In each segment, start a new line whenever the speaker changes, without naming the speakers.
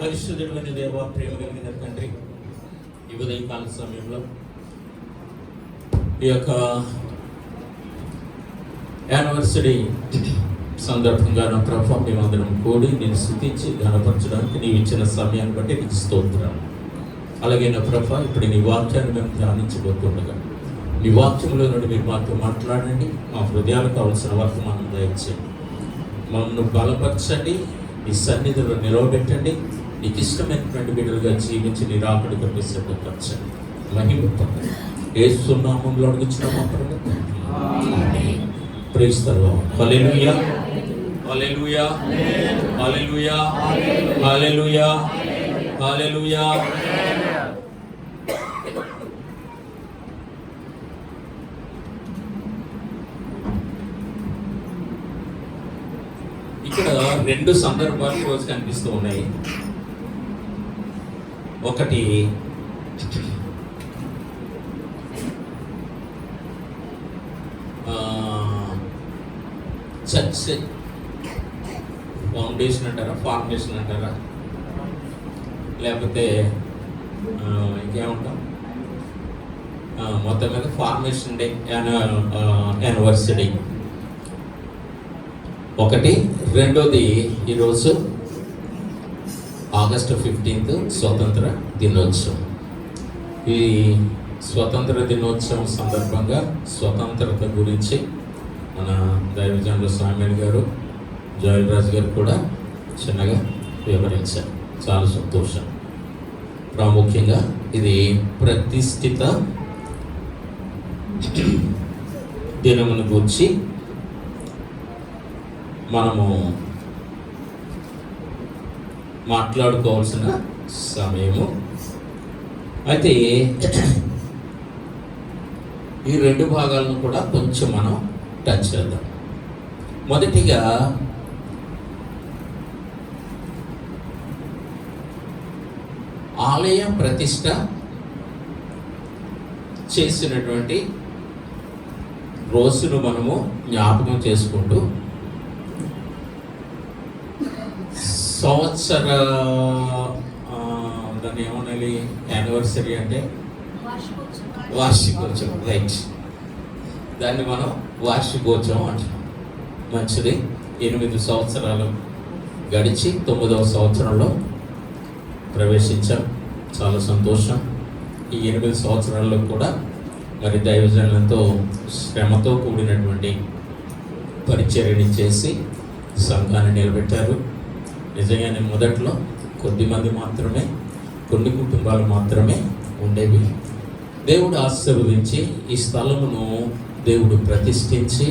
పరిశుద్ధుడైన దేవా, ప్రేమ కలిగిన తండ్రి, ఈ ఉదయకాల సమయంలో ఈ యొక్క యానివర్సరీ సందర్భంగా నా ప్రభావ మేమందరం కూడి నేను స్తుతించి ఘనపరచడానికి నీవు ఇచ్చిన సమయాన్ని బట్టి నీకు స్తోత్రం. అలాగే నా ప్రభావ ఇప్పుడు నీ వాక్యాన్ని మేము ధ్యానించబోతుండగా నీ వాక్యంలో నుండి మీరు మాతో మాట్లాడండి. మా హృదయాలకు కావలసిన వర్తమానం దయచేయండి. మమ్మల్ని బలపరచండి, నీ సన్నిధిలో నిలవబెట్టండి. నీకు ఇష్టమైనటువంటి బిడ్డలుగా జీవించి నీ రాకడ కొరకు సిద్ధపరచండి. మహిమ పొందండి. యేసు నామములో అడుగుచున్నాము. Praise the lord. Hallelujah, hallelujah, hallelujah, hallelujah, hallelujah. ఇక్కడ రెండు సందర్భాలు ఈరోజు కనిపిస్తూ ఉన్నాయి. ఒకటి చర్చ్ ఫౌండేషన్ అంటారా, ఫార్మేషన్ అంటారా, లేకపోతే ఇంకేమంటాం, మొత్తం మీద ఫార్మేషన్ డే యానివర్సరీ ఒకటి. రెండోది ఈరోజు ఆగస్టు 15 స్వతంత్ర దినోత్సవం. ఈ స్వతంత్ర దినోత్సవం సందర్భంగా స్వతంత్రత గురించి మన దైవజనులు సామ్యుల్ గారు, జోయల్ రాజు గారు కూడా చిన్నగా వివరించారు. చాలా సంతోషం. ప్రాముఖ్యంగా ఇది ప్రతిష్ఠిత దినమును గురించి మనము మాట్లాడుకోవాల్సిన సమయము. అయితే ఈ రెండు భాగాలను కూడా కొంచెం మనం టచ్ చేద్దాం. మొదటిగా ఆలయ ప్రతిష్ట చేసినటువంటి రోజును మనము జ్ఞాపకం చేసుకుంటూ సంవత్సర దాన్ని ఏమనాలి, యానివర్సరీ అంటే వార్షికోత్సవం, రైట్, దాన్ని మనం వార్షికోత్సవం అంటాం. మంచిది. 8 సంవత్సరాలు గడిచి 9వ సంవత్సరంలో ప్రవేశించాం. చాలా సంతోషం. ఈ 8 సంవత్సరాల్లో కూడా మరి దైవజనులతో శ్రమతో కూడినటువంటి పరిచర్యని చేసి సంఘాన్ని నిలబెట్టారు. నిజంగానే మొదట్లో కొద్దిమంది మాత్రమే, కొన్ని కుటుంబాలు మాత్రమే ఉండేవి. దేవుడు ఆశీర్వదించి ఈ స్థలమును దేవుడు ప్రతిష్ఠించి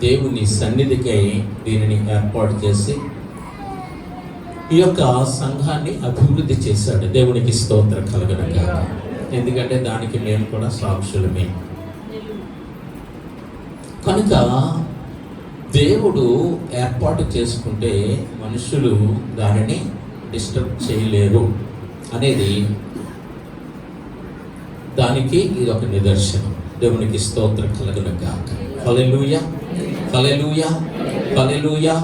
దేవుని సన్నిధికై దీనిని ఏర్పాటు చేసి ఈ యొక్క సంఘాన్ని అభివృద్ధి చేశాడు. దేవునికి స్తోత్రం కలుగును గాక. ఎందుకంటే దానికి మేము కూడా సాక్షులమే. కనుక దేవుడు ఏర్పాటు చేసుకుంటే మనుషులు దానిని డిస్టర్బ్ చేయలేరు అనేది దానికి ఇది ఒక నిదర్శనం. దేవునికి స్తోత్రం కలుగును గాక. హల్లెలూయా, హల్లెలూయా, హల్లెలూయా.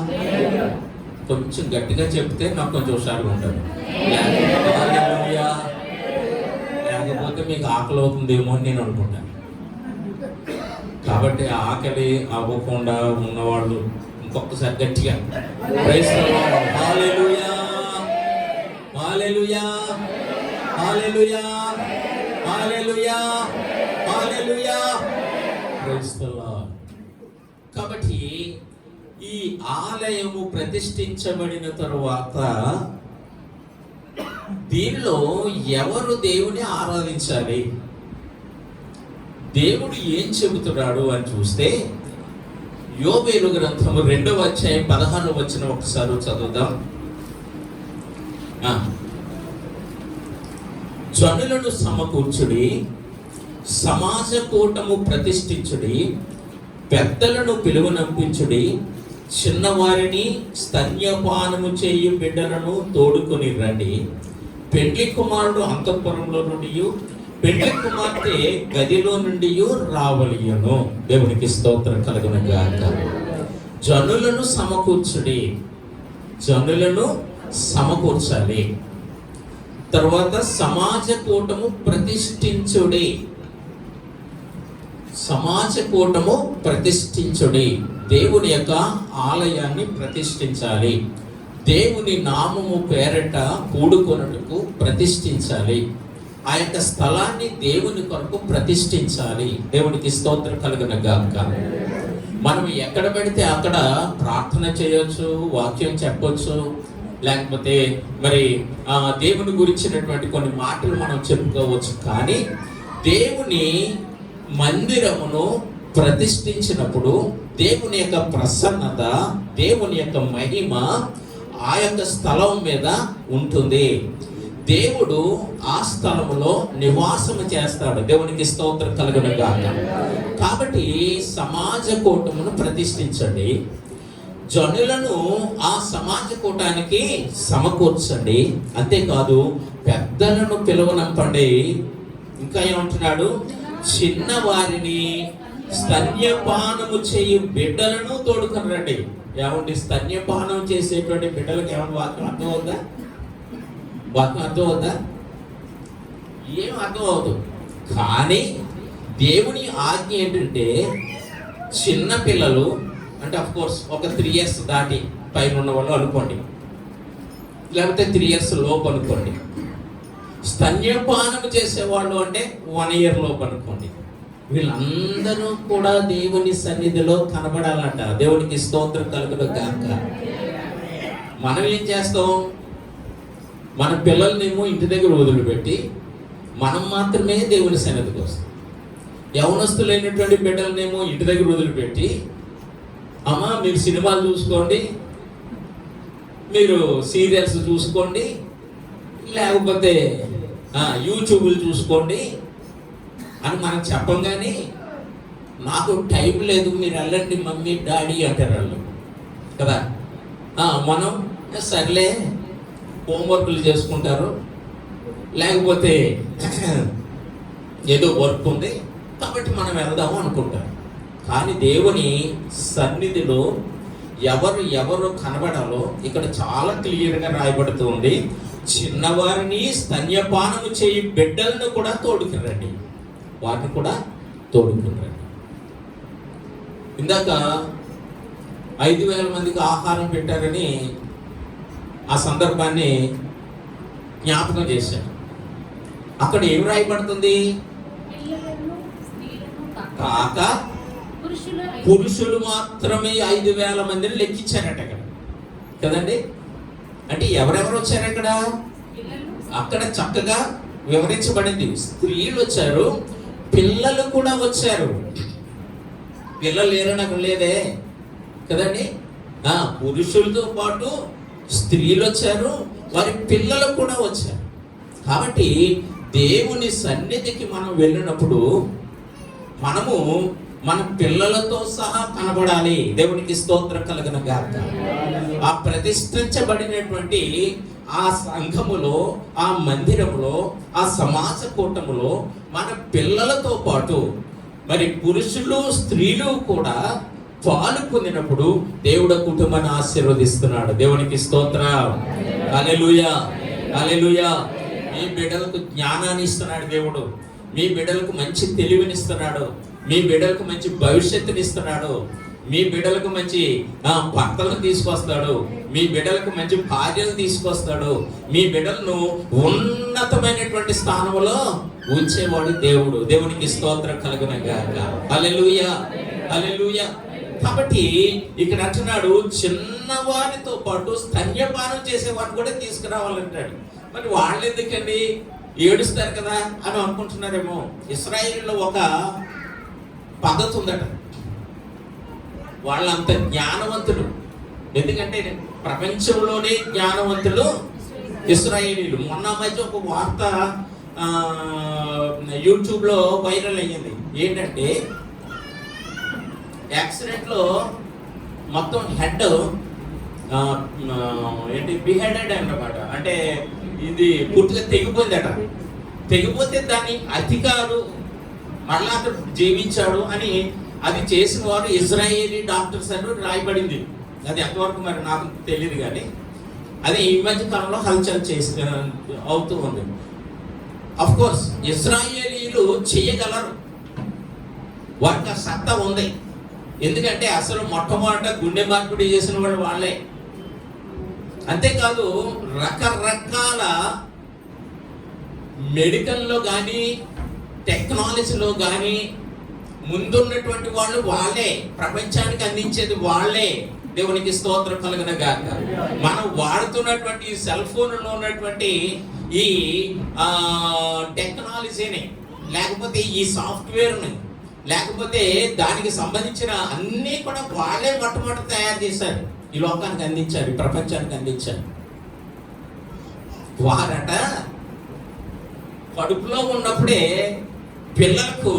కొంచెం గట్టిగా చెప్తే నాకు కొంచెం హుషారుగా ఉంటుంది. లేకపోతే మీకు ఆకలి అవుతుందేమో అని నేను అనుకుంటాను. కాబట్టి ఆకలి అవ్వకుండా ఉన్నవాళ్ళు ఇంకొకసారి గట్టిగా praise the lord, hallelujah, hallelujah, hallelujah, hallelujah, hallelujah, praise the lord. కాబట్టి ఈ ఆలయము ప్రతిష్ఠించబడిన తరువాత దీనిలో ఎవరు దేవుని ఆరాధించాలి, దేవుడు ఏం చెబుతున్నాడు అని చూస్తే యోబేలు గ్రంథము 2వ అధ్యాయం 16వ వచనం ఒకసారి చదువుదాం. జనులను సమకూర్చుడి, సమాజ కూటము ప్రతిష్ఠించుడి, పెద్దలను పిలువనంపించుడి, చిన్నవారిని స్తన్యపానము చేయు బిడ్డలను తోడుకొని రండి. పెండ్లి కుమారుడు అంతఃపురంలో నుండి, పెండ్లి కుమార్తె గదిలో నుండి రావలియును. దేవునికి స్తోత్రం కలుగును గాక. జనులను సమకూర్చుడి, జనులను సమకూర్చాలి. తర్వాత సమాజ కూటము ప్రతిష్ఠించుడి, సమాజ కూటము ప్రతిష్ఠించుడి. దేవుని యొక్క ఆలయాన్ని ప్రతిష్ఠించాలి. దేవుని నామము పేరట కూడుకొనుటకు ప్రతిష్ఠించాలి. ఆ యొక్క స్థలాన్ని దేవుని కొరకు ప్రతిష్ఠించాలి. దేవునికి స్తోత్రం కలుగును గాక. మనం ఎక్కడ పెడితే అక్కడ ప్రార్థన చేయొచ్చు, వాక్యం చెప్పొచ్చు, లేకపోతే మరి దేవుని గురించినటువంటి కొన్ని మాటలు మనం చెప్పుకోవచ్చు. కానీ దేవుని మందిరమును ప్రతిష్ఠించినప్పుడు దేవుని యొక్క ప్రసన్నత, దేవుని యొక్క మహిమ ఆ యొక్క స్థలం మీద ఉంటుంది. దేవుడు ఆ స్థలములో నివాసము చేస్తాడు. దేవునికి స్తోత్రం కలుగును గాక. కాబట్టి సమాజ కూటమును ప్రతిష్ఠించండి, జనులను ఆ సమాజ కూటానికి సమకూర్చండి. అంతేకాదు పెద్దలను పిలువనంపండి. ఇంకా ఏమంటున్నాడు? చిన్నవారిని స్తన్యపానము చేయు బిడ్డలను తోడుకొని రండి. ఏమండి, స్తన్యపానం చేసేటువంటి బిడ్డలకు ఏమన్నా వాక్యం అర్థం అవుతుందా? వాక్యం అర్థం అవుతుందా? ఏం అర్థం అవుతుంది. కానీ దేవుని ఆజ్ఞ ఏంటంటే చిన్న పిల్లలు అంటే అఫ్ కోర్స్ ఒక 3 years దాటి పైన ఉన్న వాళ్ళు అనుకోండి, లేకపోతే 3 years లోపు అనుకోండి. స్తన్యపానం చేసేవాళ్ళు అంటే 1 year లోపు అనుకోండి. వీళ్ళందరూ కూడా దేవుని సన్నిధిలో కనబడాలంట. దేవునికి స్తోత్రం కలుగును గాక. మనం ఏం చేస్తాం? మన పిల్లల్నేమో ఇంటి దగ్గర వదిలిపెట్టి మనం మాత్రమే దేవుని సన్నిధికి వస్తాం. యవనస్తులైనటువంటి బిడ్డలనేమో ఇంటి దగ్గర వదిలిపెట్టి, అమ్మ మీరు సినిమాలు చూసుకోండి, మీరు సీరియల్స్ చూసుకోండి, లేకపోతే యూట్యూబ్లు చూసుకోండి అని మనం చెప్పం. కానీ నాకు టైం లేదు, మీరు వెళ్ళండి మమ్మీ డాడీ అంటారు వాళ్ళు కదా. మనం సర్లే హోంవర్క్లు చేసుకుంటారు, లేకపోతే ఏదో వర్క్ ఉంది కాబట్టి మనం వెళ్దాము అనుకుంటారు. కానీ దేవుని సన్నిధిలో ఎవరు కనబడాలో ఇక్కడ చాలా క్లియర్గా రాయబడుతుంది. చిన్నవారిని స్తన్యపానము చేయి బిడ్డలను కూడా తోడుకురండి, వాటిని కూడా తోడుకురండి. ఇందాక 5,000 మందికి ఆహారం పెట్టారని ఆ సందర్భాన్ని జ్ఞాపకం చేశారు. అక్కడ ఏం రాయబడుతుంది? కాక పురుషులు మాత్రమే 5,000 మందిని లెక్కించారట అక్కడ కదండి. అంటే ఎవరెవరు వచ్చారు అక్కడ చక్కగా వివరించబడింది. స్త్రీలు వచ్చారు, పిల్లలు కూడా వచ్చారు. పిల్లలు లేరని అక్కడ లేదే కదండి. పురుషులతో పాటు స్త్రీలు వచ్చారు, వారి పిల్లలు కూడా వచ్చారు. కాబట్టి దేవుని సన్నిధికి మనం వెళ్ళినప్పుడు మనము మన పిల్లలతో సహా కనబడాలి. దేవునికి స్తోత్రం కలుగున గాక. ఆ ప్రతిష్ఠించబడినటువంటి ఆ సంఘములో, ఆ మందిరములో, ఆ సమాజ కూటములో మన పిల్లలతో పాటు మరి పురుషులు స్త్రీలు కూడా పాలు పొందినప్పుడు దేవుడు కుటుంబాన్ని ఆశీర్వదిస్తున్నాడు. దేవునికి స్తోత్రం. హల్లెలూయా, హల్లెలూయా. మీ బిడ్డలకు జ్ఞానాన్ని ఇస్తున్నాడు దేవుడు. మీ బిడ్డలకు మంచి తెలివినిస్తున్నాడు. మీ బిడ్డలకు మంచి భవిష్యత్తుని ఇస్తున్నాడు. మీ బిడ్డలకు మంచి భర్తలను తీసుకొస్తాడు. మీ బిడ్డలకు మంచి భార్యను తీసుకొస్తాడు. మీ బిడ్డలను ఉన్నతమైనటువంటి స్థానంలో ఉంచేవాడు దేవుడు. దేవునికి స్తోత్రం కలుగును గాక. హల్లెలూయా, హల్లెలూయా. కాబట్టి ఇక్కడ అంటున్నాడు, చిన్నవారితో పాటు స్తన్యపానం చేసేవాడిని కూడా తీసుకురావాలంటాడు. మరి వాళ్ళు ఎందుకండి ఏడుస్తారు కదా అని అనుకుంటున్నారేమో. ఇశ్రాయేలులో ఒక పద్ధతి ఉందట. వాళ్ళంత జ్ఞానవంతులు. ఎందుకంటే ప్రపంచంలోనే జ్ఞానవంతులు ఇశ్రాయేలీలు. మొన్న మధ్య ఒక వార్త యూట్యూబ్లో వైరల్ అయ్యింది. ఏంటంటే యాక్సిడెంట్లో మొత్తం హెడ్ బిహెడెడ్ అన్నమాట. అంటే ఇది పూర్తిగా తెగిపోయిందట. తెగిపోతే దాని అధికారు మళ్ళా అతడు జీవించాడు అని అది చేసిన వారు ఇజ్రాయేలీ డాక్టర్స్ అని రాయబడింది. అది ఎంతవరకు మరి నాకు తెలియదు, కానీ అది ఈ మధ్య కాలంలో హల్చల్ అవుతూ ఉంది. అఫ్ కోర్స్ ఇజ్రాయేలీలు చేయగలరు, వారికి ఆ సత్తా ఉంది. ఎందుకంటే అసలు మొట్టమొదట గుండె మార్పిడి చేసిన వాళ్ళు వాళ్ళే. అంతేకాదు రకరకాల మెడికల్లో కానీ టెక్నాలజీలో కానీ ముందున్నటువంటి వాళ్ళు వాళ్ళే. ప్రపంచానికి అందించేది వాళ్ళే. దేవునికి స్తోత్రం కలుగును గాక. మనం వాడుతున్నటువంటి సెల్ ఫోన్లో ఉన్నటువంటి ఈ టెక్నాలజీని, లేకపోతే ఈ సాఫ్ట్వేర్ని, లేకపోతే దానికి సంబంధించిన అన్నీ కూడా వాళ్ళే మొట్టమొదటి తయారు చేశారు. ఈ లోకానికి అందించారు, ఈ ప్రపంచానికి అందించారు. వారట కడుపులో ఉన్నప్పుడే పిల్లలకు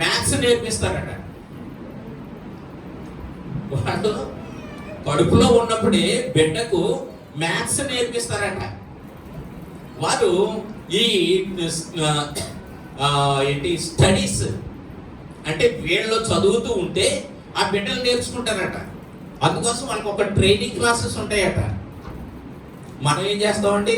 మ్యాథ్స్ నేర్పిస్తారట. వాడు కడుపులో ఉన్నప్పుడే బిడ్డకు మ్యాథ్స్ నేర్పిస్తారట. వారు ఈ స్టడీస్ అంటే వీళ్ళు చదువుతూ ఉంటే ఆ బిడ్డలు నేర్చుకుంటారట. అందుకోసం వాళ్ళకి ఒక ట్రైనింగ్ క్లాసెస్ ఉంటాయట. మనం ఏం చేస్తామండి,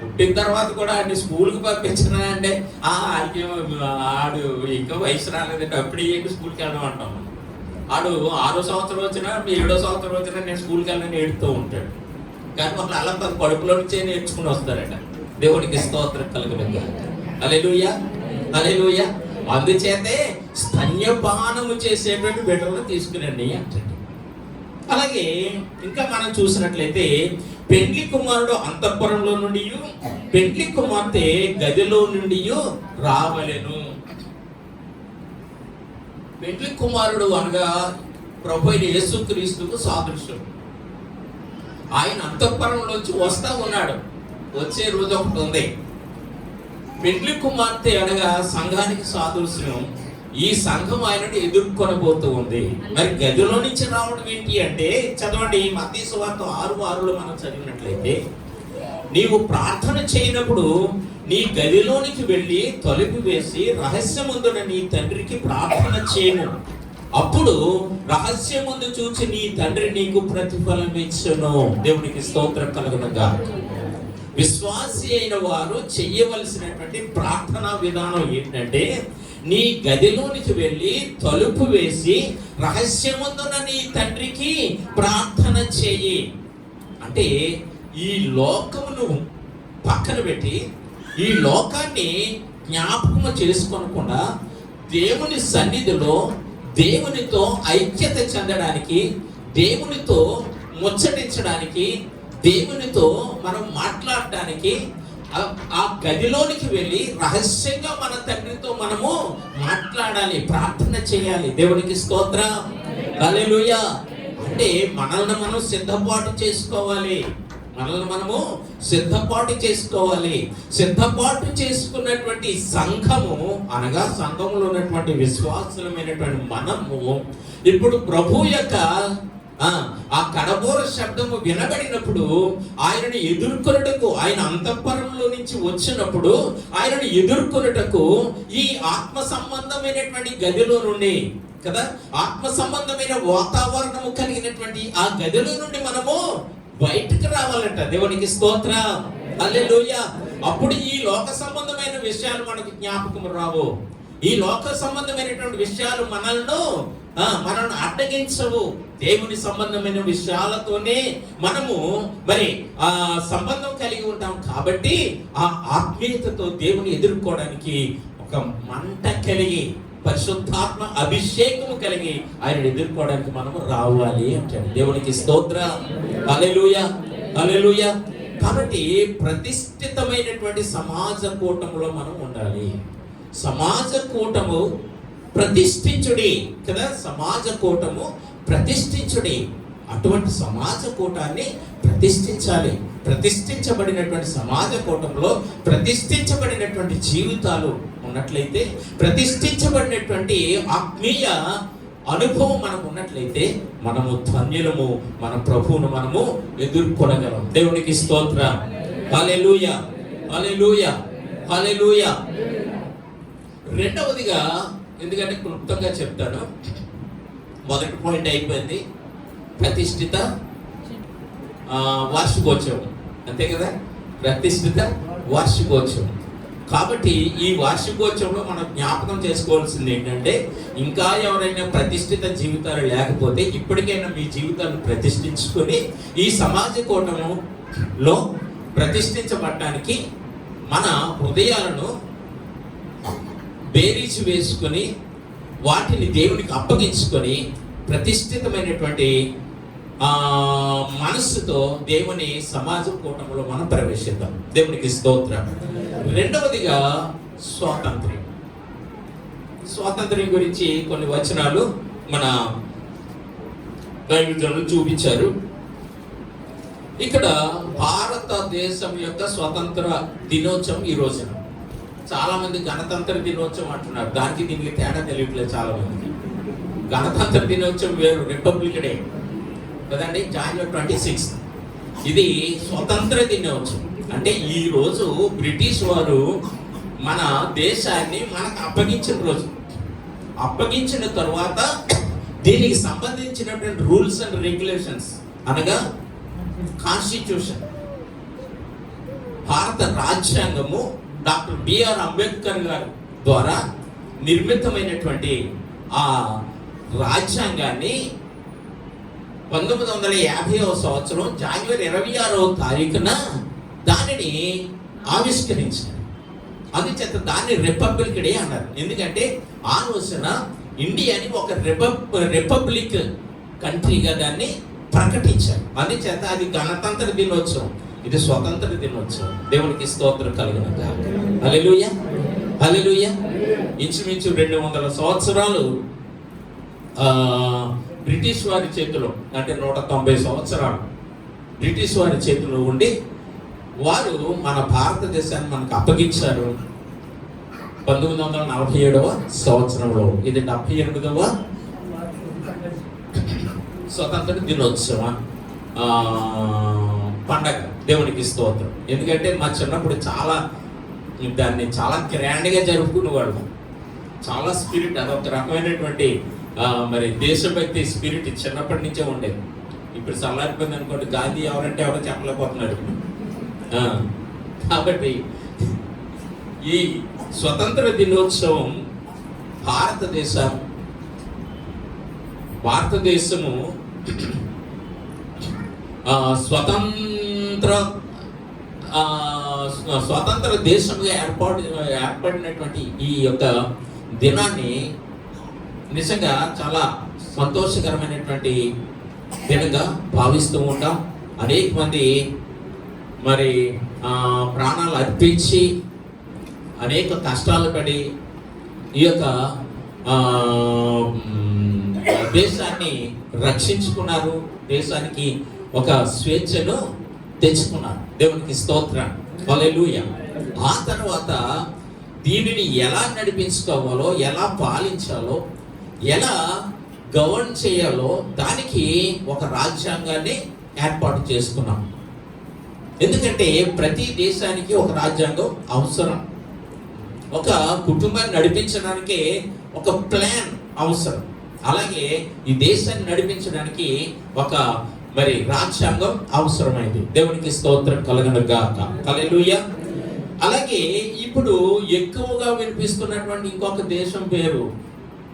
పుట్టిన తర్వాత కూడా ఆడిని స్కూల్కి పంపించినా అంటే ఆడు ఇంకా వయసు రాలేదంటే అప్పుడు ఏంటి స్కూల్కి వెళ్ళడం అంటాం. ఆడు 6వ సంవత్సరం వచ్చినా 7వ సంవత్సరం వచ్చినా నేను స్కూల్కి వెళ్ళని ఏడుతూ ఉంటాడు. కానీ వాళ్ళు అలా కడుపులో నుంచే నేర్చుకుని వస్తారట. దేవుడికి స్తోత్రం కలుగును గాక. హల్లెలూయా, హల్లెలూయా. అందుచేతే స్తన్యపానము చేసేటువంటి బిడ్డలను తీసుకురండి అంటాడు. అలాగే ఇంకా మనం చూసినట్లయితే పెండ్లి కుమారుడు అంతఃపురంలో నుండి, పెండ్లి కుమార్తె గదిలో నుండి రావలెను. పెండ్లి కుమారుడు అనగా ప్రభువైన యేసుక్రీస్తుకు సాదృశ్యం. ఆయన అంతఃపురంలోంచి వస్తా ఉన్నాడు. వచ్చే రోజు ఒకటి ఉంది. పెండ్లి కుమార్తె అనగా సంఘానికి సాదృశ్యం. ఈ సంఘం ఆయనను ఎదుర్కొనబోతూ ఉంది. మరి గదిలో నుంచి రావడం ఏంటి అంటే, చదవండి మత్తయి సువార్త 6:6 మనం చదివినట్లయితే, నీవు ప్రార్థన చేయనప్పుడు నీ గదిలోనికి వెళ్ళి తలుపు వేసి రహస్యమందున నీ తండ్రికి ప్రార్థన చేయము. అప్పుడు రహస్యమందు చూచి నీ తండ్రి నీకు ప్రతిఫలం ఇచ్చును. దేవునికి స్తోత్రం కలుగును గాక. విశ్వాసి అయిన వారు చెయ్యవలసినటువంటి ప్రార్థనా విధానం ఏంటంటే, నీ గదిలోనికి వెళ్ళి తలుపు వేసి రహస్యమందున నీ తండ్రికి ప్రార్థన చెయ్యి. అంటే ఈ లోకమును పక్కన పెట్టి ఈ లోకాన్ని జ్ఞాపకము చేసుకోనకుండా దేవుని సన్నిధిలో దేవునితో ఐక్యత చెందడానికి, దేవునితో ముచ్చటించడానికి, దేవునితో మనం మాట్లాడడానికి ఆ గదిలోనికి వెళ్ళి రహస్యంగా మన తండ్రితో మనము మాట్లాడాలి, ప్రార్థన చేయాలి. దేవునికి స్తోత్రం, హల్లెలూయా. అంటే మనల్ని మనం సిద్ధపాటు చేసుకోవాలి, సిద్ధపాటు చేసుకున్నటువంటి సంఘము అనగా సంఘములో ఉన్నటువంటి విశ్వాసులమైనటువంటి మనము ఇప్పుడు ప్రభు యొక్క ఆ కడబోర శబ్దము వినబడినప్పుడు ఆయనను ఎదుర్కొనుటకు, ఆయన అంతఃపురంలో నుంచి వచ్చినప్పుడు ఆయనను ఎదుర్కొనుటకు ఈ ఆత్మ సంబంధమైనటువంటి గదిలో నుండి కదా, ఆత్మ సంబంధమైన వాతావరణము కలిగినటువంటి ఆ గదిలో నుండి మనము బయటకు రావాలంట. దేవునికి స్తోత్రం, హల్లెలూయా. అప్పుడు ఈ లోక సంబంధమైన విషయాలు మనకు జ్ఞాపకం రావు. ఈ లోక సంబంధమైనటువంటి విషయాలు మనల్ని అడ్డగించవు. దేవుని సంబంధమైన విషయాలతోనే మనము మరి ఆ సంబంధం కలిగి ఉంటాం. కాబట్టి ఆ ఆత్మీయతతో దేవుని ఎదుర్కోవడానికి ఒక మంట కలిగి, పరిశుద్ధాత్మ అభిషేకము కలిగి ఆయన ఎదుర్కోవడానికి మనము రావాలి అంటాడు. దేవునికి స్తోత్రం, హల్లెలూయా, హల్లెలూయా. కాబట్టి ప్రతిష్ఠితమైనటువంటి సమాజ కూటములో మనం ఉండాలి. సమాజ కూటము ప్రతిష్ఠించుడి కదా, సమాజ కూటము ప్రతిష్ఠించుడి. అటువంటి సమాజ కూటాన్ని ప్రతిష్ఠించాలి. ప్రతిష్ఠించబడినటువంటి సమాజ కూటంలో ప్రతిష్ఠించబడినటువంటి జీవితాలు ఉన్నట్లయితే, ప్రతిష్ఠించబడినటువంటి ఆత్మీయ అనుభవం మనకు ఉన్నట్లయితే మనము ధన్యులము, మన ప్రభువును మనము ఎదుర్కొనగలం. దేవునికి స్తోత్రం, హల్లెలూయా, హల్లెలూయా, హల్లెలూయా. రెండవదిగా, ఎందుకంటే క్లుప్తంగా చెప్తాను, మొదటి పాయింట్ అయిపోయింది, ప్రతిష్ఠిత వార్షికోత్సవం, అంతే కదా, ప్రతిష్ఠిత వార్షికోత్సవం. కాబట్టి ఈ వార్షికోత్సవంలో మనం జ్ఞాపకం చేసుకోవాల్సింది ఏంటంటే, ఇంకా ఎవరైనా ప్రతిష్ఠిత జీవితాలు లేకపోతే ఇప్పటికైనా మీ జీవితాలను ప్రతిష్ఠించుకొని ఈ సమాజ కూటములో ప్రతిష్ఠించబడటానికి మన హృదయాలను బేరీజు వేసుకొని వాటిని దేవునికి అప్పగించుకొని ప్రతిష్ఠితమైనటువంటి మనస్సుతో దేవుని సమాజ కూటంలో మనం ప్రవేశిద్దాం. దేవునికి స్తోత్రం. రెండవదిగా స్వాతంత్ర్యం గురించి కొన్ని వచనాలు మన దైవజనులు చూపించారు. ఇక్కడ భారతదేశం యొక్క స్వతంత్ర దినోత్సవం ఈ రోజున. చాలా మంది గణతంత్ర దినోత్సవం అంటున్నారు, దానికి దీనికి తేడా తెలియట్లేదు చాలా మందికి. గణతంత్ర దినోత్సవం వేరు, రిపబ్లిక్ డే కదండి, January 26. ఇది స్వతంత్ర దినోత్సవం. అంటే ఈ రోజు బ్రిటిష్ వారు మన దేశాన్ని మనకు అప్పగించిన రోజు. అప్పగించిన తర్వాత దీనికి సంబంధించినటువంటి రూల్స్ అండ్ రెగ్యులేషన్స్ అనగా కాన్స్టిట్యూషన్, భారత రాజ్యాంగము డాక్టర్ బిఆర్ అంబేద్కర్ గారి ద్వారా నిర్మితమైనటువంటి ఆ రాజ్యాంగాన్ని 1950వ సంవత్సరం January 26వ తారీఖున దానిని ఆవిష్కరించారు. అందుచేత దాన్ని రిపబ్లిక్ డే అన్నారు. ఎందుకంటే ఆ రోజున ఇండియాని ఒక రిపబ్లిక్ కంట్రీగా దాన్ని ప్రకటించారు. అందుచేత అది గణతంత్ర దినోత్సవం, ఇది స్వతంత్ర దినోత్సవం. దేవునికి స్తోత్రం కలుగునుగాక. హల్లెలూయా, హల్లెలూయా. ఇంచుమించు 200 సంవత్సరాలు బ్రిటిష్ వారి చేతిలో, అంటే 190 సంవత్సరాలు బ్రిటిష్ వారి చేతిలో ఉండి వారు మన భారతదేశాన్ని మనకు అప్పగించారు 1947వ సంవత్సరంలో. ఇది 78వ స్వతంత్ర దినోత్సవ పండగ. దేవునికి స్తోత్రం. ఎందుకంటే మా చిన్నప్పుడు దాన్ని చాలా గ్రాండ్గా జరుపుకునేవాళ్ళు. చాలా స్పిరిట్, అదొక రకమైనటువంటి మరి దేశభక్తి స్పిరిట్ చిన్నప్పటి నుంచే ఉండేది. ఇప్పుడు చల్లారిపోయింది అనుకోండి, గాంధీ ఎవరంటే ఎవరో చెప్పలేకపోతున్నారు. కాబట్టి ఈ స్వతంత్ర దినోత్సవం భారతదేశము స్వతంత్ర స్వతంత్ర దేశంగా ఏర్పడినటువంటి ఈ యొక్క దినాన్ని నిజంగా చాలా సంతోషకరమైనటువంటి దినంగా భావిస్తూ ఉంటాం. అనేక మంది మరి ప్రాణాలు అర్పించి అనేక కష్టాలు పడి ఈ యొక్క దేశాన్ని రక్షించుకున్నారు, దేశానికి ఒక స్వేచ్ఛను తెచ్చుకున్నారు. దేవునికి స్తోత్రం, హల్లెలూయా. ఆ తర్వాత దీనిని ఎలా నడిపించుకోవాలో, ఎలా పాలించాలో, ఎలా గవర్న్ చేయాలో దానికి ఒక రాజ్యాంగాన్ని ఏర్పాటు చేసుకున్నాం. ఎందుకంటే ప్రతి దేశానికి ఒక రాజ్యాంగం అవసరం. ఒక కుటుంబాన్ని నడిపించడానికి ఒక ప్లాన్ అవసరం. అలాగే ఈ దేశాన్ని నడిపించడానికి ఒక మరి రాజ్యాంగం అవసరమైంది. దేవునికి స్తోత్రం కలుగును గాక, హల్లెలూయా. అలాగే ఇప్పుడు ఎక్కువగా వినిపిస్తున్నటువంటి ఇంకొక దేశం పేరు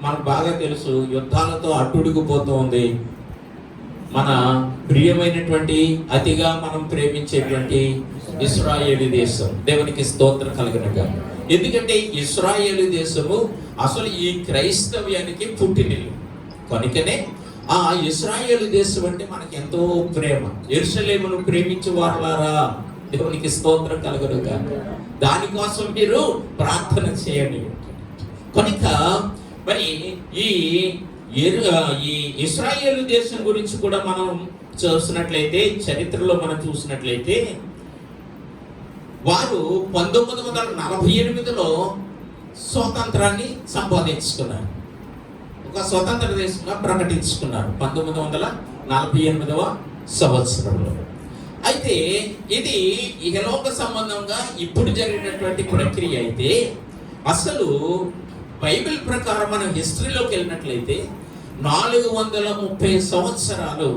మనకు బాగా తెలుసు, యుద్ధాలతో అట్టుడికిపోతుంది. మన ప్రియమైనటువంటి అతిగా మనం ప్రేమించేటువంటి ఇశ్రాయేలు దేశం. దేవునికి స్తోత్రం కలుగును గాక. ఎందుకంటే ఇశ్రాయేలు దేశము అసలు ఈ క్రైస్తవ్యానికి పుట్టినిల్లు కనుకనే ఆ ఇశ్రాయేలు దేశం అంటే మనకి ఎంతో ప్రేమ. యెరూషలేమును ప్రేమించే వారలారా, దేవునికి స్తోత్రం కలుగును గాక. దానికోసం మీరు ప్రార్థన చేయండి. కనుక మరి ఈ ఇశ్రాయేలు దేశం గురించి కూడా మనం చూసినట్లయితే, చరిత్రలో మనం చూసినట్లయితే, వారు 1948లో స్వాతంత్రాన్ని సంపాదించుకున్నారు. ఒక స్వతంత్ర దేశంగా ప్రకటించుకున్నారు 1948వ సంవత్సరంలో. అయితే ఇది ఇహలోక సంబంధంగా ఇప్పుడు జరిగినటువంటి ప్రక్రియ. అయితే అసలు బైబిల్ ప్రకారం మనం హిస్టరీలోకి వెళ్ళినట్లయితే 430 సంవత్సరాలు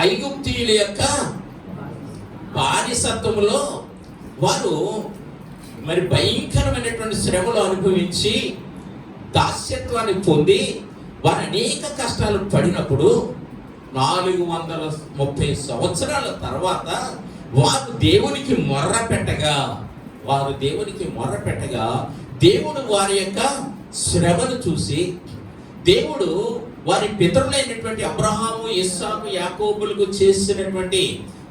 ఐగుప్తీయుల యొక్క బానిసత్వంలో వారు మరి భయంకరమైనటువంటి శ్రమలు అనుభవించి దాస్యత్వాన్ని పొంది వారు అనేక కష్టాలు పడినప్పుడు 430 సంవత్సరాల తర్వాత వారు దేవునికి మొర్ర పెట్టగా దేవుడు వారి యొక్క శ్రమను చూసి, దేవుడు వారి పితరులైనటువంటి అబ్రహాము, ఇస్సాకు, యాకోబులకు చేసినటువంటి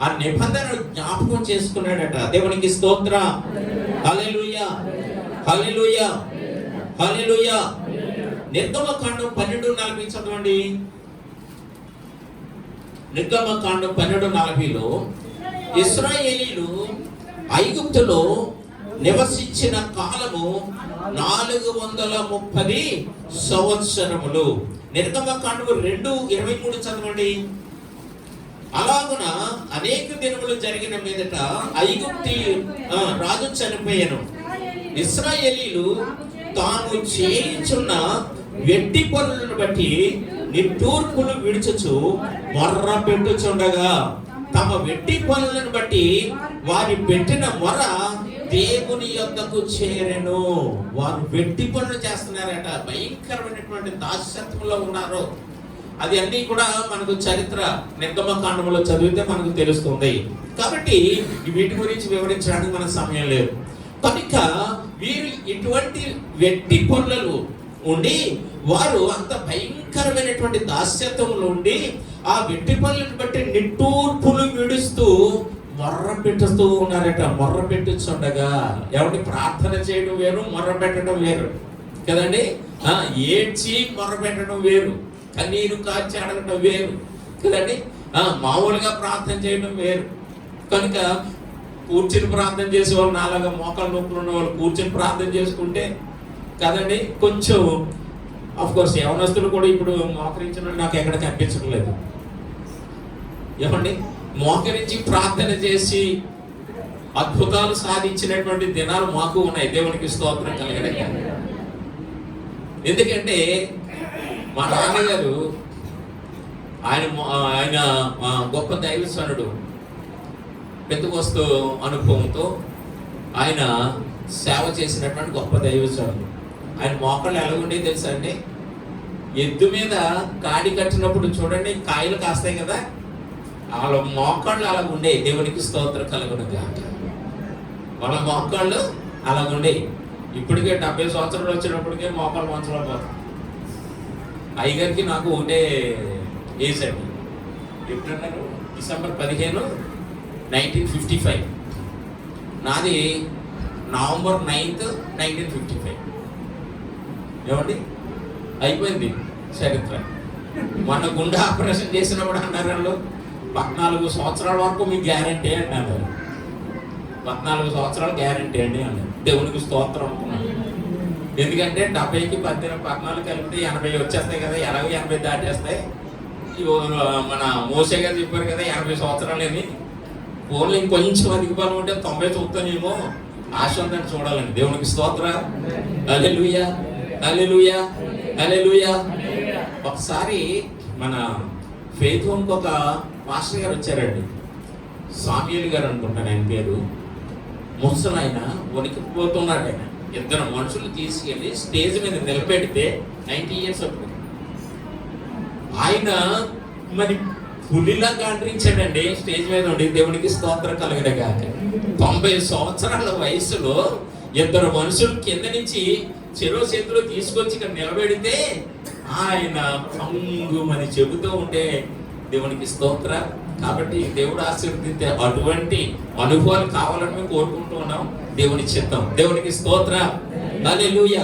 ఆ నిబంధనను జ్ఞాపకం చేసుకున్నాడట. దేవునికి స్తోత్రం, హల్లెలూయా, హల్లెలూయా, హల్లెలూయా. నిర్గమకాండం 12:40 చదవండి. నిర్గమకాండం 12:40లో ఇశ్రాయేలీలు ఐగుప్తులో నివసించిన కాలము 430 సంవత్సరములు. నిర్గమకాండము 2:23 చదవండి. అలాగున అనేక దినములు జరిగిన మీదట ఐగుప్తి రాజు చనిపోయాను. ఇశ్రాయేలీలు తాము చేయించున్న వెట్టి పనులను బట్టి నిట్టూర్పులు విడుచుచు మొర్ర పెట్టుచుండగా, తమ వెట్టి పనులను బట్టి వారి పెట్టిన మొర దేవుని యొద్దకు చేరెను. వారు వెట్టి పనులు చేస్తున్నారట, భయంకరమైనటువంటి దాస్యత్వంలో ఉన్నారు. అది అన్నీ కూడా మనకు చరిత్ర నిర్గమకాండంలో చదివితే మనకు తెలుస్తుంది. కాబట్టి వీటి గురించి వివరించడానికి మనకు సమయం లేదు. కనుక వీరు ఇటువంటి వెట్టి పనులు ఉండి వారు అంత భయంకరమైనటువంటి దాస్యత్వంలో ఉండి ఆ వెట్టి పనులను బట్టి నిట్టూర్పులు విడుస్తూ మొర్ర పెట్టుతూ ఉన్నారట. మొర్ర పెట్టుచుండగా, ఎవరి ప్రార్థన చేయడం వేరు, మొర్ర పెట్టడం వేరు కదండి. ఏడ్చి మొర్ర పెట్టడం వేరు, కన్నీరు కార్చి అడగడం వేరు కదండి. మామూలుగా ప్రార్థన చేయడం వేరు. కనుక కూర్చుని ప్రార్థన చేసే వాళ్ళు, నాలాగా మోకాలు నొప్పులు ఉన్న వాళ్ళు కూర్చుని ప్రార్థన చేసుకుంటే కదండి కొంచెం, ఆఫ్ కోర్స్ యవనస్తులు కూడా ఇప్పుడు మోకరించడం నాకు ఎక్కడ కనిపించడం లేదు. ఏమండి, మోకరించి ప్రార్థన చేసి అద్భుతాలు సాధించినటువంటి దినాలు మాకు ఉన్నాయి. దేవునికి స్తోత్రం కలగడానికి. ఎందుకంటే మా నాన్నగారు ఆయన గొప్ప దైవసనుడు, పెద్దకొస్తు అనుభవంతో ఆయన సేవ చేసినటువంటి గొప్ప దైవసనుడు. ఆయన మోకాళ్ళు ఎలా ఉండేది తెలుసా అండి? ఎద్దు మీద కాడి కట్టినప్పుడు చూడండి కాయలు కాస్తాయి కదా, వాళ్ళ మోకాళ్ళు అలాగుండే. దేవునికి స్తోత్రం కలుగును గాక. వాళ్ళ మోకాళ్ళు అలాగుండే. ఇప్పటికే 70 సంవత్సరాలు వచ్చినప్పటికే మోకాళ్ళు మంచంలో పోతాం. అయ్యగారికి నాకు ఒకటే ఏజ్ అండి. ఎప్పుడన్నారు? డిసెంబర్ 15, 1955. నాది నవంబర్ 9, 1955. ఏమండి అయిపోయింది చరిత్ర. మొన్న గుండె ఆపరేషన్ చేసినప్పుడు అన్నారు వాళ్ళు 14 సంవత్సరాల వరకు మీకు గ్యారంటీ అన్నారు. 14 సంవత్సరాలు గ్యారంటీ అండి అన్నారు. దేవునికి స్తోత్రం అనుకున్నాను. ఎందుకంటే 70కి 14 కలిపితే 80 వచ్చేస్తాయి కదా. 80 దాటేస్తాయి. మన మోసే గారు చెప్పారు కదా 80 సంవత్సరాలేని. ఓన్లీ ఇంకొంచెం అధికపాలు ఉంటే 90 చూస్తానేమో. ఆశ ఉందని చూడాలండి. దేవునికి స్తోత్రం. హల్లెలూయా, హల్లెలూయా, హల్లెలూయా. ఒకసారి మన ఫెయిత్ హోమ్కి ఒక మాస్టర్ గారు వచ్చారండి. సామ్యూల్ గారు అనుకుంటాను ఆయన పేరు. ముసలాయన వణికిపోతున్నాడు. ఆయన 2 మనుషులు తీసుకెళ్ళి స్టేజ్ మీద నిలబెడితే 90 ఇయర్స్ అప్పుడు ఆయన మరి పులిలా గాండ్రించాడండి స్టేజ్ మీద ఉండి. దేవునికి స్తోత్రం కలగడగాక. 90 సంవత్సరాల వయసులో 2 మనుషులు కింద నుంచి చెరో చేతిలో తీసుకొచ్చి ఇక్కడ నిలబెడితే ఆయన కంగుమని చెబుతూ ఉంటే దేవునికి స్తోత్ర. కాబట్టి దేవుడు ఆశీర్వదించే అటువంటి అనుభవాలు కావాలని మేము కోరుకుంటూ ఉన్నాం. దేవుని చిత్తం. దేవునికి స్తోత్ర. హల్లెలూయా,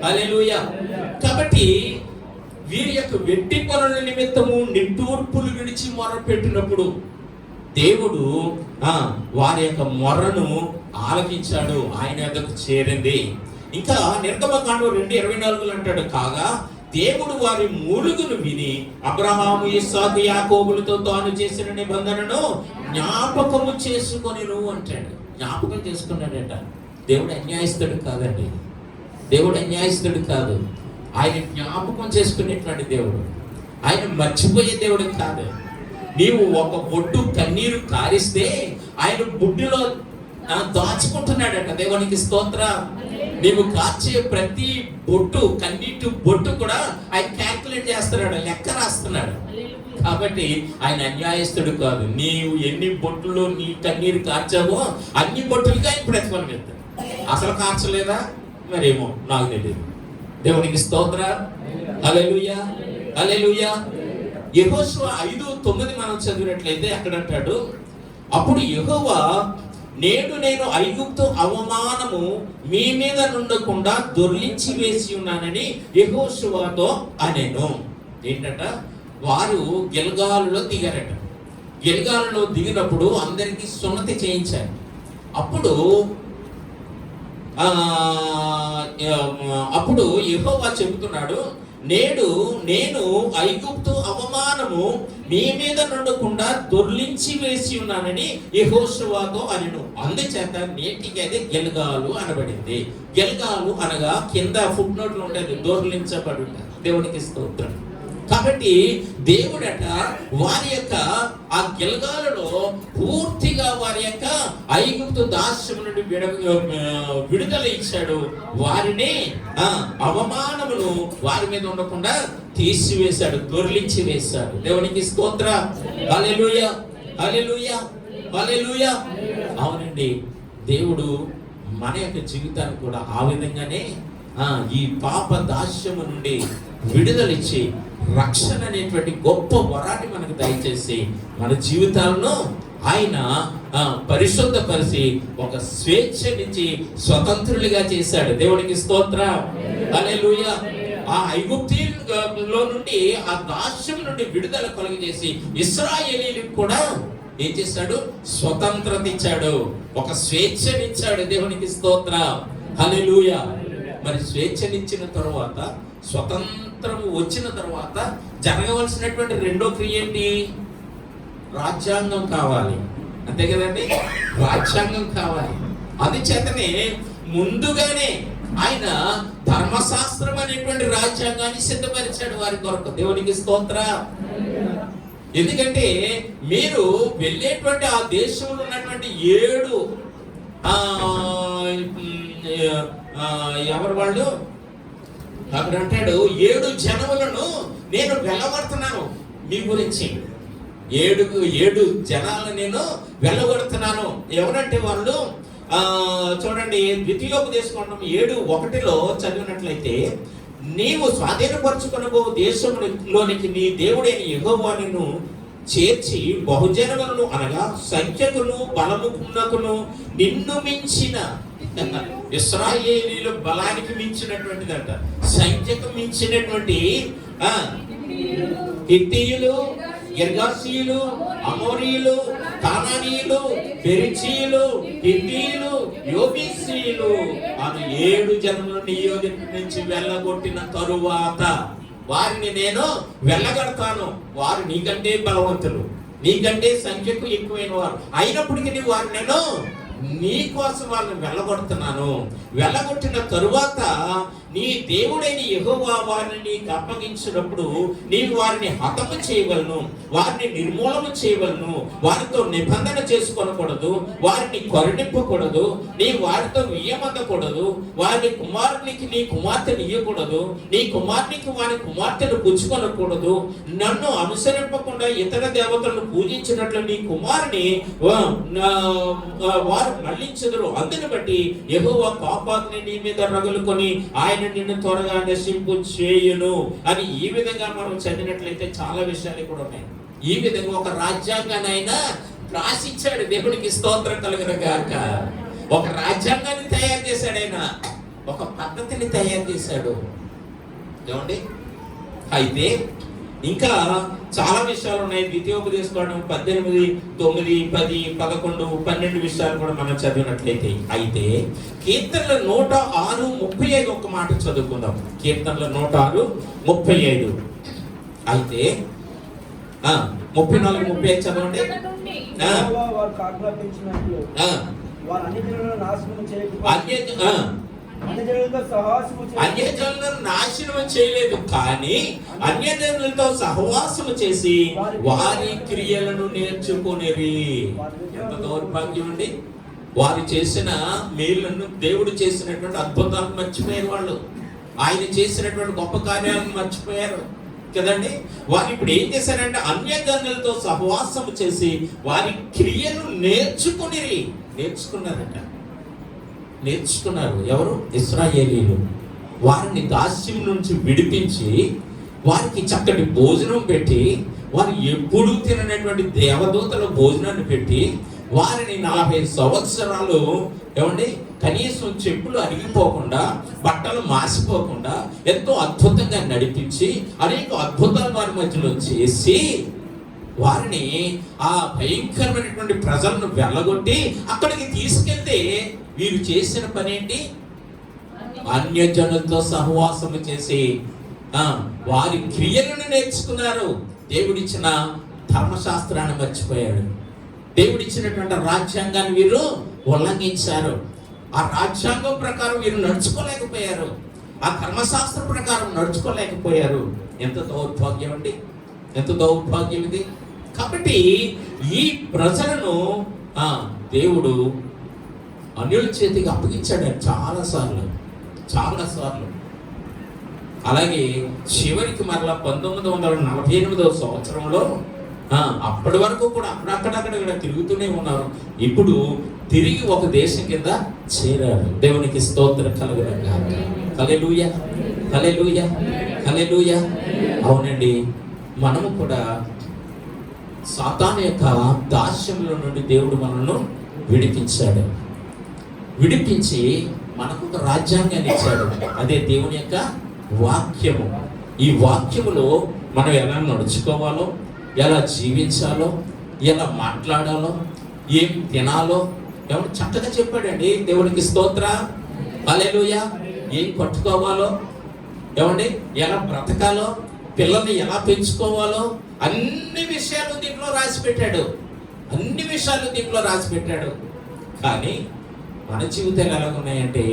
హల్లెలూయా. కాబట్టి వీరి యొక్క వెట్టి పనుల నిమిత్తము నిట్టూర్పులు విడిచి మొరపెట్టినప్పుడు దేవుడు వారి యొక్క మొర్రను ఆలకించాడు. ఆయన యొద్దకు చేరింది. ఇంకా నిర్గమకాండం 2:24 అంటాడు, కాగా దేవుడు వారి మూలుగును విని అబ్రహాము, ఇస్సాకు, యాకోబులతో తాను చేసిన నిబంధనను జ్ఞాపకము చేసుకొనెను అంటాడు. జ్ఞాపకం చేసుకున్నాడట. దేవుడు అన్యాయస్తుడు కాదండి. దేవుడు అన్యాయస్తుడు కాదు. ఆయన జ్ఞాపకం చేసుకునేటువంటి దేవుడు. ఆయన మర్చిపోయే దేవుడు కాదు. నీవు ఒక బొట్టు కన్నీరు కారిస్తే ఆయన బుడ్డిలో దాచుకుంటున్నాడట. దేవునికి స్తోత్రం. నీవు కార్చే ప్రతి బొట్టు, కన్నీటి బొట్టు కూడా ఆయన క్యాల్కులేట్ చేస్తున్నాడు, లెక్క రాస్తున్నాడు. కాబట్టి ఆయన అన్యాయస్తుడు కాదు. నీవు ఎన్ని బొట్టులు నీ కన్నీరు కార్చావో అన్ని బొట్టులుగా ఆయన ప్రతిఫలం ఇస్తాడు. అసలు కార్చలేదా మరేమో నాకు తెలియదు. దేవునికి స్తోత్రం. హల్లెలూయా, హల్లెలూయా. యెహోషువ 5:9 మనం చదివినట్లయితే అక్కడ అంటాడు, అప్పుడు యెహోవా నేను ఐగుప్తు అవమానము మీ మీద నుండకుండా దొర్లించి వేసి ఉన్నానని యెహోషువతో అనెను. ఏంటంట? వారు గిల్గాలులో దిగారట. గిల్గాలులో దిగినప్పుడు అందరికీ సున్నతి చేయించారు. అప్పుడు యెహోవా చెబుతున్నాడు, నేను ఐగుప్తు అవమానము మీ మీద నుండకుండా దొర్లించి వేసి ఉన్నానని యెహోషువతో అనెను. అందుచేత నేటికి అది గిల్గాలు అనబడింది. గిల్గాలు అనగా కింద ఫుట్ నోట్లు ఉంటుంది, దొర్లించబడి. దేవునికి స్తోత్రం. కాబట్టి దేవుడట వారి యొక్క ఆ గిల్గాలులో పూర్తిగా వారి యొక్క ఐగుప్తు దాస్యము నుండి విడుదల ఇచ్చాడు. వారిని అవమానములు వారి మీద ఉండకుండా తీసివేశాడు, దొర్లించి వేశాడు. దేవునికి స్తోత్రం. హల్లెలూయా, హల్లెలూయా, హల్లెలూయా. అవునండి, దేవుడు మన యొక్క జీవితాన్ని కూడా ఆ విధంగానే ఈ పాప దాస్యము నుండి విడుదలిచ్చి రక్షణ అనేటువంటి గొప్ప వరాన్ని మనకు దయచేసి మన జీవితాలను ఆయన పరిశుద్ధపరిచి ఒక స్వేచ్ఛనిచ్చి స్వతంత్రులుగా చేశాడు. దేవునికి స్తోత్రం. హల్లెలూయా. ఆ ఐగుప్తీయులలో నుండి ఆ దాస్యం నుండి విడుదల కలుగజేసి ఇశ్రాయేలీయులకు కూడా ఏం చేశాడు? స్వతంత్రత ఇచ్చాడు, ఒక స్వేచ్ఛనిచ్చాడు. దేవునికి స్తోత్రం. హల్లెలూయా. మరి స్వేచ్ఛనిచ్చిన తర్వాత, స్వతంత్రము వచ్చిన తర్వాత జరగవలసినటువంటి రెండో క్రియ ఏంటి? రాజ్యాంగం కావాలి. అంతే కదండి, రాజ్యాంగం కావాలి. అది చేతనే ముందుగానే ఆయన ధర్మశాస్త్రం అనేటువంటి రాజ్యాంగాన్ని సిద్ధపరిచాడు వారి కొరకు. దేవునికి స్తోత్రం. ఎందుకంటే మీరు వెళ్ళేటువంటి ఆ దేశంలో ఉన్నటువంటి 7 ఎవరు వాళ్ళు అక్కడ అంటాడు, 7 జనములను నేను వెళ్ళగొడుతున్నాను మీ గురించి. ఏడు జనాలను నేను వెళ్ళగొడుతున్నాను. ఎవరంటే వాళ్ళు చూడండి, ద్వితీయోపదేశకాండం 7:1 చదివినట్లయితే, నీవు స్వాధీనపరచుకొనబో దేశంలోనికి నీ దేవుడైన యెహోవా నిన్ను చేర్చి బహుజనములను అనగా సంఖ్యకును బలముకున్నకును నిన్ను మించిన ఇశ్రాయేలీయుల బలానికి మించినటువంటిదంట, సంఖ్యకు మించినటువంటి హిత్తీయులు, గిర్గాషీయులు, అమోరీయులు, కానానీయులు, పెరిచీయులు, హిత్తీయులు, యోబీసీయులు అని 7 జనములను నీ యొద్ద నుంచి వెళ్ళగొట్టిన తరువాత వారిని నేను వెళ్ళగడతాను. వారు నీకంటే బలవంతులు, నీకంటే సంఖ్యకు ఎక్కువైన వారు అయినప్పటికీ వారిని నేను నీ కోసం వాళ్ళని వెళ్ళగొడుతున్నాను. వెళ్ళగొట్టిన తరువాత నీ దేవుడైన యెహోవా వారిని నీకు అప్పగించినప్పుడు నీవు వారిని హతము చేయవలను, వారిని నిర్మూలన చేయవలను. వారితో నిబంధన చేసుకోనకూడదు, వారిని కరుణింపకూడదు, నీ వారితో వియ్యమందకూడదు. వారి కుమారునికి నీ కుమార్తెను ఇయ్యకూడదు, నీ కుమారునికి వారి కుమార్తెను పుచ్చుకొనకూడదు. నన్ను అనుసరింపకుండా ఇతర దేవతలను పూజించినట్లు నీ కుమారుని వారు మళ్ళించెదరు. అందుని బట్టి యెహోవా కోపాగ్ని నీ మీద రగులుకొని ఆయన నిన్ను త్వరగా నశింపు చేయును అని ఈ విధంగా మనం చదివినట్లయితే చాలా విషయాలు కూడా ఉన్నాయి. ఈ విధంగా ఒక రాజ్యాంగాన్ని ఆయన రాసిచ్చాడు. దేవునికి స్తోత్రం కలుగును గాక. ఒక రాజ్యాంగాన్ని తయారు చేశాడు ఆయన, ఒక పద్ధతిని తయారు చేశాడు. ఏమండి, అయితే ఇంకా చాలా విషయాలు ఉన్నాయి. ద్వితీయోపదేశకాండం 18, 9, 10, 11, 12 విషయాలు కూడా మనం చదివినట్లయితే, అయితే కీర్తనల 106:35 ఒక మాట చదువుకుందాం. కీర్తనల 106:35 అయితే 34:35 చదవండి. అన్యజనులను నాశనం చేయలేదు, కానీ అన్యజనులతో సహవాసము చేసి వారి క్రియలను నేర్చుకునేవి. ఎంత దౌర్భాగ్యం అండి! వారు చేసిన మేలులను, దేవుడు చేసినటువంటి అద్భుతాలను మర్చిపోయారు. వాళ్ళు ఆయన చేసినటువంటి గొప్ప కార్యాలను మర్చిపోయారు కదండి. వారు ఇప్పుడు ఏం చేశారంటే అన్యజనులతో సహవాసము చేసి వారి క్రియలు నేర్చుకున్నారు. ఎవరు? ఇశ్రాయేలీయులు. వారిని దాస్యం నుంచి విడిపించి వారికి చక్కటి భోజనం పెట్టి, వారు ఎప్పుడూ తిననటువంటి దేవదూతల భోజనాన్ని పెట్టి వారిని 40 సంవత్సరాలు ఏమండి కనీసం చెప్పులు అరిగిపోకుండా, బట్టలు మాసిపోకుండా ఎంతో అద్భుతంగా నడిపించి అనేక అద్భుతాలు వారి మధ్యలో చేసి వారిని ఆ భయంకరమైనటువంటి ప్రజలను వెళ్ళగొట్టి అక్కడికి తీసుకెళ్తే వీరు చేసిన పని ఏంటి? అన్యజనులతో సహవాసము చేసి వారి క్రియలను నేర్చుకున్నారు. దేవుడిచ్చిన ధర్మశాస్త్రాన్ని మర్చిపోయాడు. దేవుడిచ్చినటువంటి రాజ్యాంగాన్ని వీరు ఉల్లంఘించారు. ఆ రాజ్యాంగం ప్రకారం వీరు నడుచుకోలేకపోయారు, ఆ ధర్మశాస్త్రం ప్రకారం నడుచుకోలేకపోయారు. ఎంత దౌర్భాగ్యం అండి! ఎంత దౌర్భాగ్యం ఇది! కాబట్టి ఈ ప్రజలను దేవుడు అన్యుల చేతికి అప్పగించాడు చాలా సార్లు. అలాగే చివరికి మరలా 1948 సంవత్సరంలో అప్పటి వరకు కూడా అక్కడక్కడ తిరుగుతూనే ఉన్నారు. ఇప్పుడు తిరిగి ఒక దేశం కింద చేరారు. దేవునికి స్తోత్రం కలుగును గాక. హల్లెలూయా, హల్లెలూయా, హల్లెలూయా. అవునండి, మనము కూడా సాతాను యొక్క దాస్యంలో నుండి దేవుడు మనల్ని విడిపించి మనకు ఒక రాజ్యాంగాన్ని ఇచ్చాడు. అదే దేవుని యొక్క వాక్యము. ఈ వాక్యములో మనం ఎలా నడుచుకోవాలో, ఎలా జీవించాలో, ఎలా మాట్లాడాలో, ఏం తినాలో ఎవరు చక్కగా చెప్పాడండి. దేవునికి స్తోత్ర, హల్లెలూయా. ఏం కట్టుకోవాలో, ఏమండి ఎలా బ్రతకాలో, పిల్లల్ని ఎలా పెంచుకోవాలో అన్ని విషయాలు దీంట్లో రాసి పెట్టాడు. కానీ మన జీవితాలు ఎలా ఉన్నాయంటే,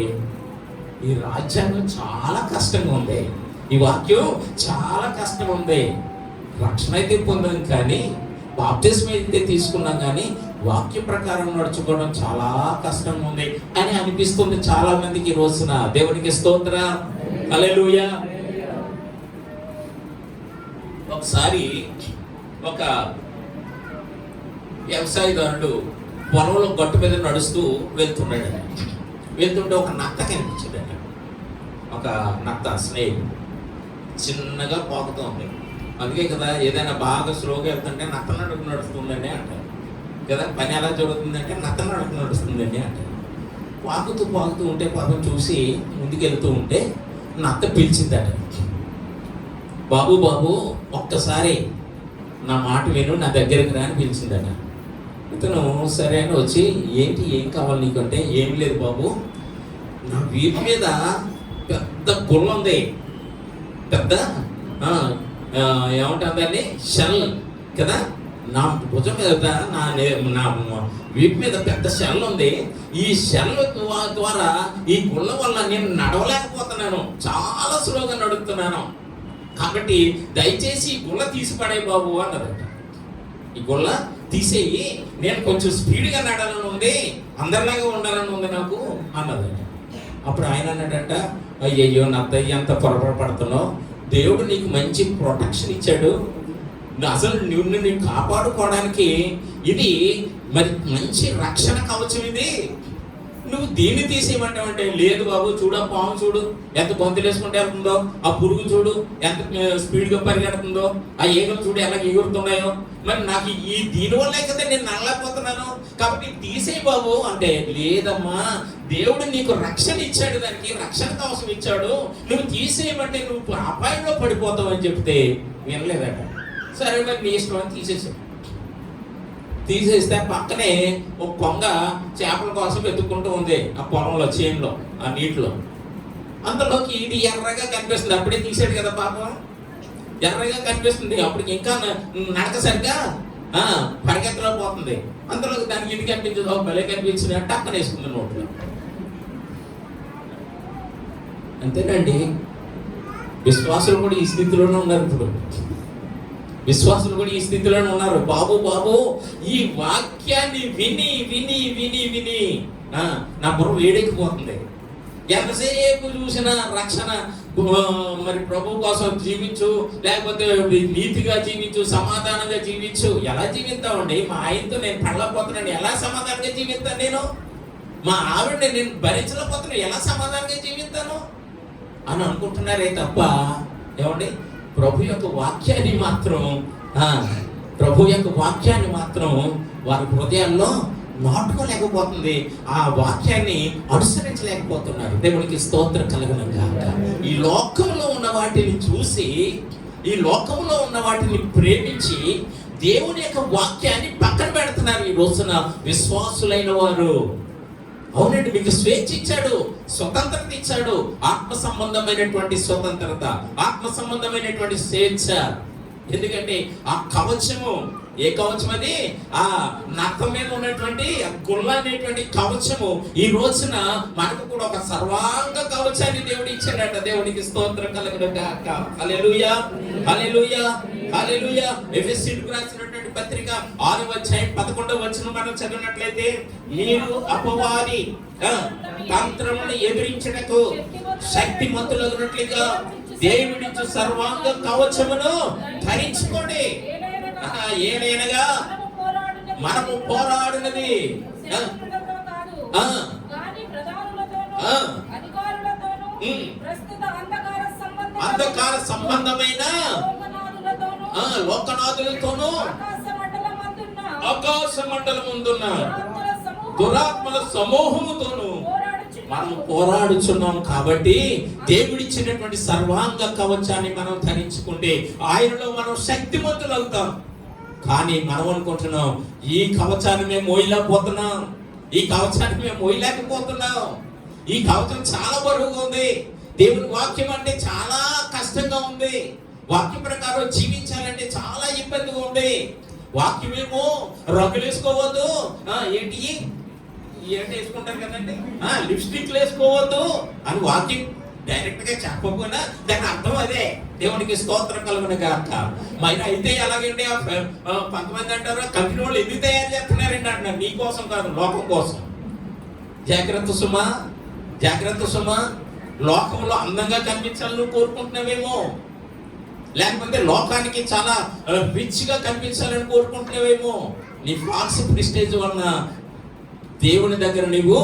ఈ రాజ్యాంగం చాలా కష్టంగా ఉంది, ఈ వాక్యం చాలా కష్టం ఉంది. రక్షణ అయితే పొందాం కానీ, బాప్తిస్మం అయితే తీసుకున్నాం కానీ వాక్య ప్రకారం నడుచుకోవడం చాలా కష్టంగా ఉంది అని అనిపిస్తుంది చాలా మందికి ఈ రోజున. దేవునికి స్తోత్ర, హల్లెలూయా. ఒకసారి ఒక వ్యవసాయదారుడు పొలంలో గట్టు మీద నడుస్తూ వెళ్తున్నాడు. వెళ్తుంటే ఒక నత్త కనిపించాడు. ఒక నత్త స్నేక్ చిన్నగా పాకుతూ ఉంది. అందుకే కదా ఏదైనా బాగా స్లోగా వెళ్తుంటే నత్త నడుకు నడుస్తుందండి అంటారు కదా. పని ఎలా జరుగుతుందంటే నత్త నడుకు నడుస్తుందండి అంటారు. పాకుతూ ఉంటే పాపం చూసి ముందుకెళ్తూ ఉంటే నత్త పిలిచిందట. బాబు ఒక్కసారి నా మాట విను, నా దగ్గరికి రా అని పిలిచిందట. ఇతను సరే అని వచ్చి ఏం కావాలి నీకు అంటే, ఏం లేదు బాబు, నా వీపు మీద పెద్ద గుల్ల ఉంది, పెద్ద ఏమంటారు దాన్ని, షెల్ కదా, నా భుజం మీద నా వీపు మీద పెద్ద షెల్ ఉంది. ఈ షెల్ ద్వారా ఈ గుళ్ళ వల్ల నేను నడవలేకపోతున్నాను, చాలా స్లోగా నడుస్తున్నాను. కాబట్టి దయచేసి ఈ గుళ్ళ తీసి పడే బాబు అన్నదట. ఈ గుళ్ళ తీసేయి, నేను కొంచెం స్పీడ్గా నడాలని ఉంది, అందరిలాగా ఉండాలని ఉంది నాకు అన్నదట. అప్పుడు ఆయన అన్నాడంట, అయ్యయ్యో నత్తయ్య ఎంత పొరపాటు పడుతున్నావు, దేవుడు నీకు మంచి ప్రొటెక్షన్ ఇచ్చాడు, అసలు నిన్ను కాపాడుకోవడానికి ఇది మరి మంచి రక్షణ కవచం, ఇది నువ్వు దీన్ని తీసేయమంటావంటే, లేదు బాబు చూడు, ఆ పాము చూడు ఎంత గొంతులు వేసుకుంటే వెళ్తుందో, ఆ పురుగు చూడు ఎంత స్పీడ్గా పరిగెడుతుందో, ఆ ఈగలు చూడు ఎలా ఎగురుతున్నాయో, మరి నాకు ఈ దీనివల్లే కదా నేను నడలేకపోతున్నాను, కాబట్టి తీసేయి బాబు అంటే, లేదమ్మా దేవుడు నీకు రక్షణ ఇచ్చాడు, దానికి రక్షణ కవచం ఇచ్చాడు, నువ్వు తీసేయమంటే నువ్వు అపాయంలో పడిపోతావు అని చెప్తే వినలేదట. సరే మరి నీ ఇష్టం అని తీసేస్తే పక్కనే ఒక కొంగ చేపల కోసం వెతుక్కుంటూ ఉంది ఆ పొలంలో, చేనులో, ఆ నీటిలో. అందులోకి ఇది ఎర్రగా కనిపిస్తుంది. అప్పుడే తీసాడు కదా పాపం, ఎర్రగా కనిపిస్తుంది. అప్పటికి ఇంకా నడక సరిగ్గా పరిగెత్తలో పోతుంది. అందులోకి దానికి ఇది కనిపించదు, భలే కనిపించింది, టక్కన వేసుకుంది నోట్లో. అంతేనండి, విశ్వాసులు కూడా ఈ స్థితిలోనే ఉన్నారు. ఇప్పుడు విశ్వాసులు కూడా ఈ స్థితిలోనే ఉన్నారు. బాబు ఈ వాక్యాన్ని విని విని విని విని నా బుర్ర వేడెక్కిపోతుంది. ఎంతసేపు చూసినా రక్షణ, మరి ప్రభు కోసం జీవించు, లేకపోతే నీతిగా జీవించు, సమాధానంగా జీవించు. ఎలా జీవిస్తామండి? మా ఆయనతో నేను పడలేకపోతున్నాను, ఎలా సమాధానంగా జీవిస్తాను? నేను మా ఆవిడని నేను భరించలేకపోతున్నాను, ఎలా సమాధానంగా జీవిస్తాను అని అనుకుంటున్నారే తప్ప, ఏమండి ప్రభు యొక్క వాక్యాన్ని మాత్రం వారి హృదయాల్లో నాటుకోలేకపోతుంది, ఆ వాక్యాన్ని అనుసరించలేకపోతున్నారు. దేవునికి స్తోత్రం కలుగును గాక. ఈ లోకంలో ఉన్న వాటిని చూసి, ఈ లోకంలో ఉన్న వాటిని ప్రేమించి దేవుని యొక్క వాక్యాన్ని పక్కన పెడుతున్నారు ఈ రోజున విశ్వాసులైన వారు. అవునండి, మీకు స్వేచ్ఛ ఇచ్చాడు, స్వతంత్రత ఇచ్చాడు, ఆత్మ సంబంధమైనటువంటి స్వతంత్రత, ఆత్మ సంబంధమైనటువంటి స్వేచ్ఛ. ఎందుకంటే ఆ కవచము, ఏ కవచం అది? ఆ నత్త మీద ఉన్నటువంటి గుల్ల అనేటువంటి కవచము ఈ రోజున మనకు కూడా ఒక సర్వాంగ కవచాన్ని దేవుడు ఇచ్చాడట. దేవునికి స్తోత్రం కలుగును గాక. హల్లెలూయా, హల్లెలూయా, హల్లెలూయా. ఎఫెసీయులకు రాసినటువంటి పత్రిక 6వ అధ్యాయం 11వ వచనం మనం చదివినట్లయితే, మీరు అపవాది తంత్రమును ఎదిరించుటకు శక్తిమంతులగునట్లుగా దేవుడిచ్చు సర్వాంగ కవచమును ధరించుకోండి. ఏనైనగా మనము పోరాడినది అంధకార సంబంధమైన లోకనాథులతోనూ ఆకాశ మండలముందున్న దురాత్మల సమూహముతోనూ మనం పోరాడుచున్నాం. కాబట్టి దేవుడిచ్చినటువంటి సర్వాంగ కవచాన్ని మనం ధరించుకుంటే ఆయనలో మనం శక్తిమంతులు అవుతాం. కానీ మనం అనుకుంటున్నాం, ఈ కవచాన్ని మేము మోయలేకపోతున్నాం, ఈ కవచాన్ని మేము మోయలేకపోతున్నాం, ఈ కవచం చాలా బరువుగా ఉంది, దేవుని వాక్యం అంటే చాలా కష్టంగా ఉంది, వాక్యం ప్రకారం జీవించాలంటే చాలా ఇబ్బందిగా ఉంది, వాక్యమేమో రంగులు వేసుకోవద్దు, ఏంటి వేసుకుంటారు కదండి, లిప్స్టిక్లు వేసుకోవద్దు అని వాక్యం డైరెక్ట్ గా చెప్పకుండా దాని అర్థం అదే. దేవునికి స్తోత్రం కలుగును గాక. మరి అయితే ఎలాగండి, కొంతమంది అంటారు కంపెనీ వాళ్ళు ఎందుకు తయారు చేస్తున్నారండి అంటున్నారు, నీ కోసం కాదు, లోకం కోసం. జాగ్రత్త సుమా, జాగ్రత్త సుమా. లోకంలో అందంగా కనిపించాలని నువ్వు కోరుకుంటున్నావేమో, లేకపోతే లోకానికి చాలా రిచ్గా కనిపించాలని కోరుకుంటున్నావేమో. నీ ఫాల్స్ ప్రెస్టేజ్ వలన దేవుని దగ్గర నువ్వు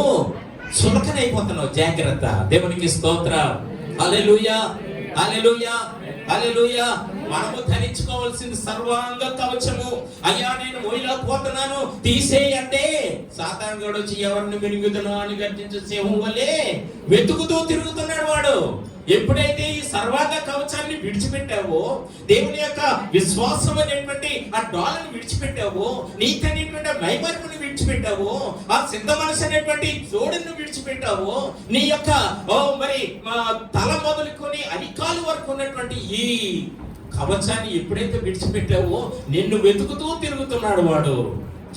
చులకనైపోతున్నావు. జాగ్రత్త. దేవునికి స్తోత్రం. హల్లెలూయా, హల్లెలూయా, హల్లెలూయా. మనము ధరించుకోవాల్సింది సర్వాంగ కవచము. అయ్యా నేను మోయలేకపోతున్నాను తీసేయంటే సాతాను గడు వచ్చి ఎవరిని మిరుగుతున్నా అని గర్జించే సింహం వల్లే వెతుకుతూ తిరుగుతున్నాడు వాడు. ఎప్పుడైతే ఈ సర్వాంగ కవచాన్ని విడిచిపెట్టావో, దేవుని యొక్క విశ్వాసం అనేటువంటి ఆ డాలను విడిచిపెట్టావో, నీతి అనేటువంటి మైమరుపుని విడిచిపెట్టావో, ఆ సిద్ధ మనసు అనేటువంటి జోడును విడిచిపెట్టావో, నీ యొక్క మరి తల మొదలుకొని అరికాలు వరకు ఉన్నటువంటి ఈ కవచాన్ని ఎప్పుడైతే విడిచిపెట్టావో నిన్ను వెతుకుతూ తిరుగుతున్నాడు వాడు.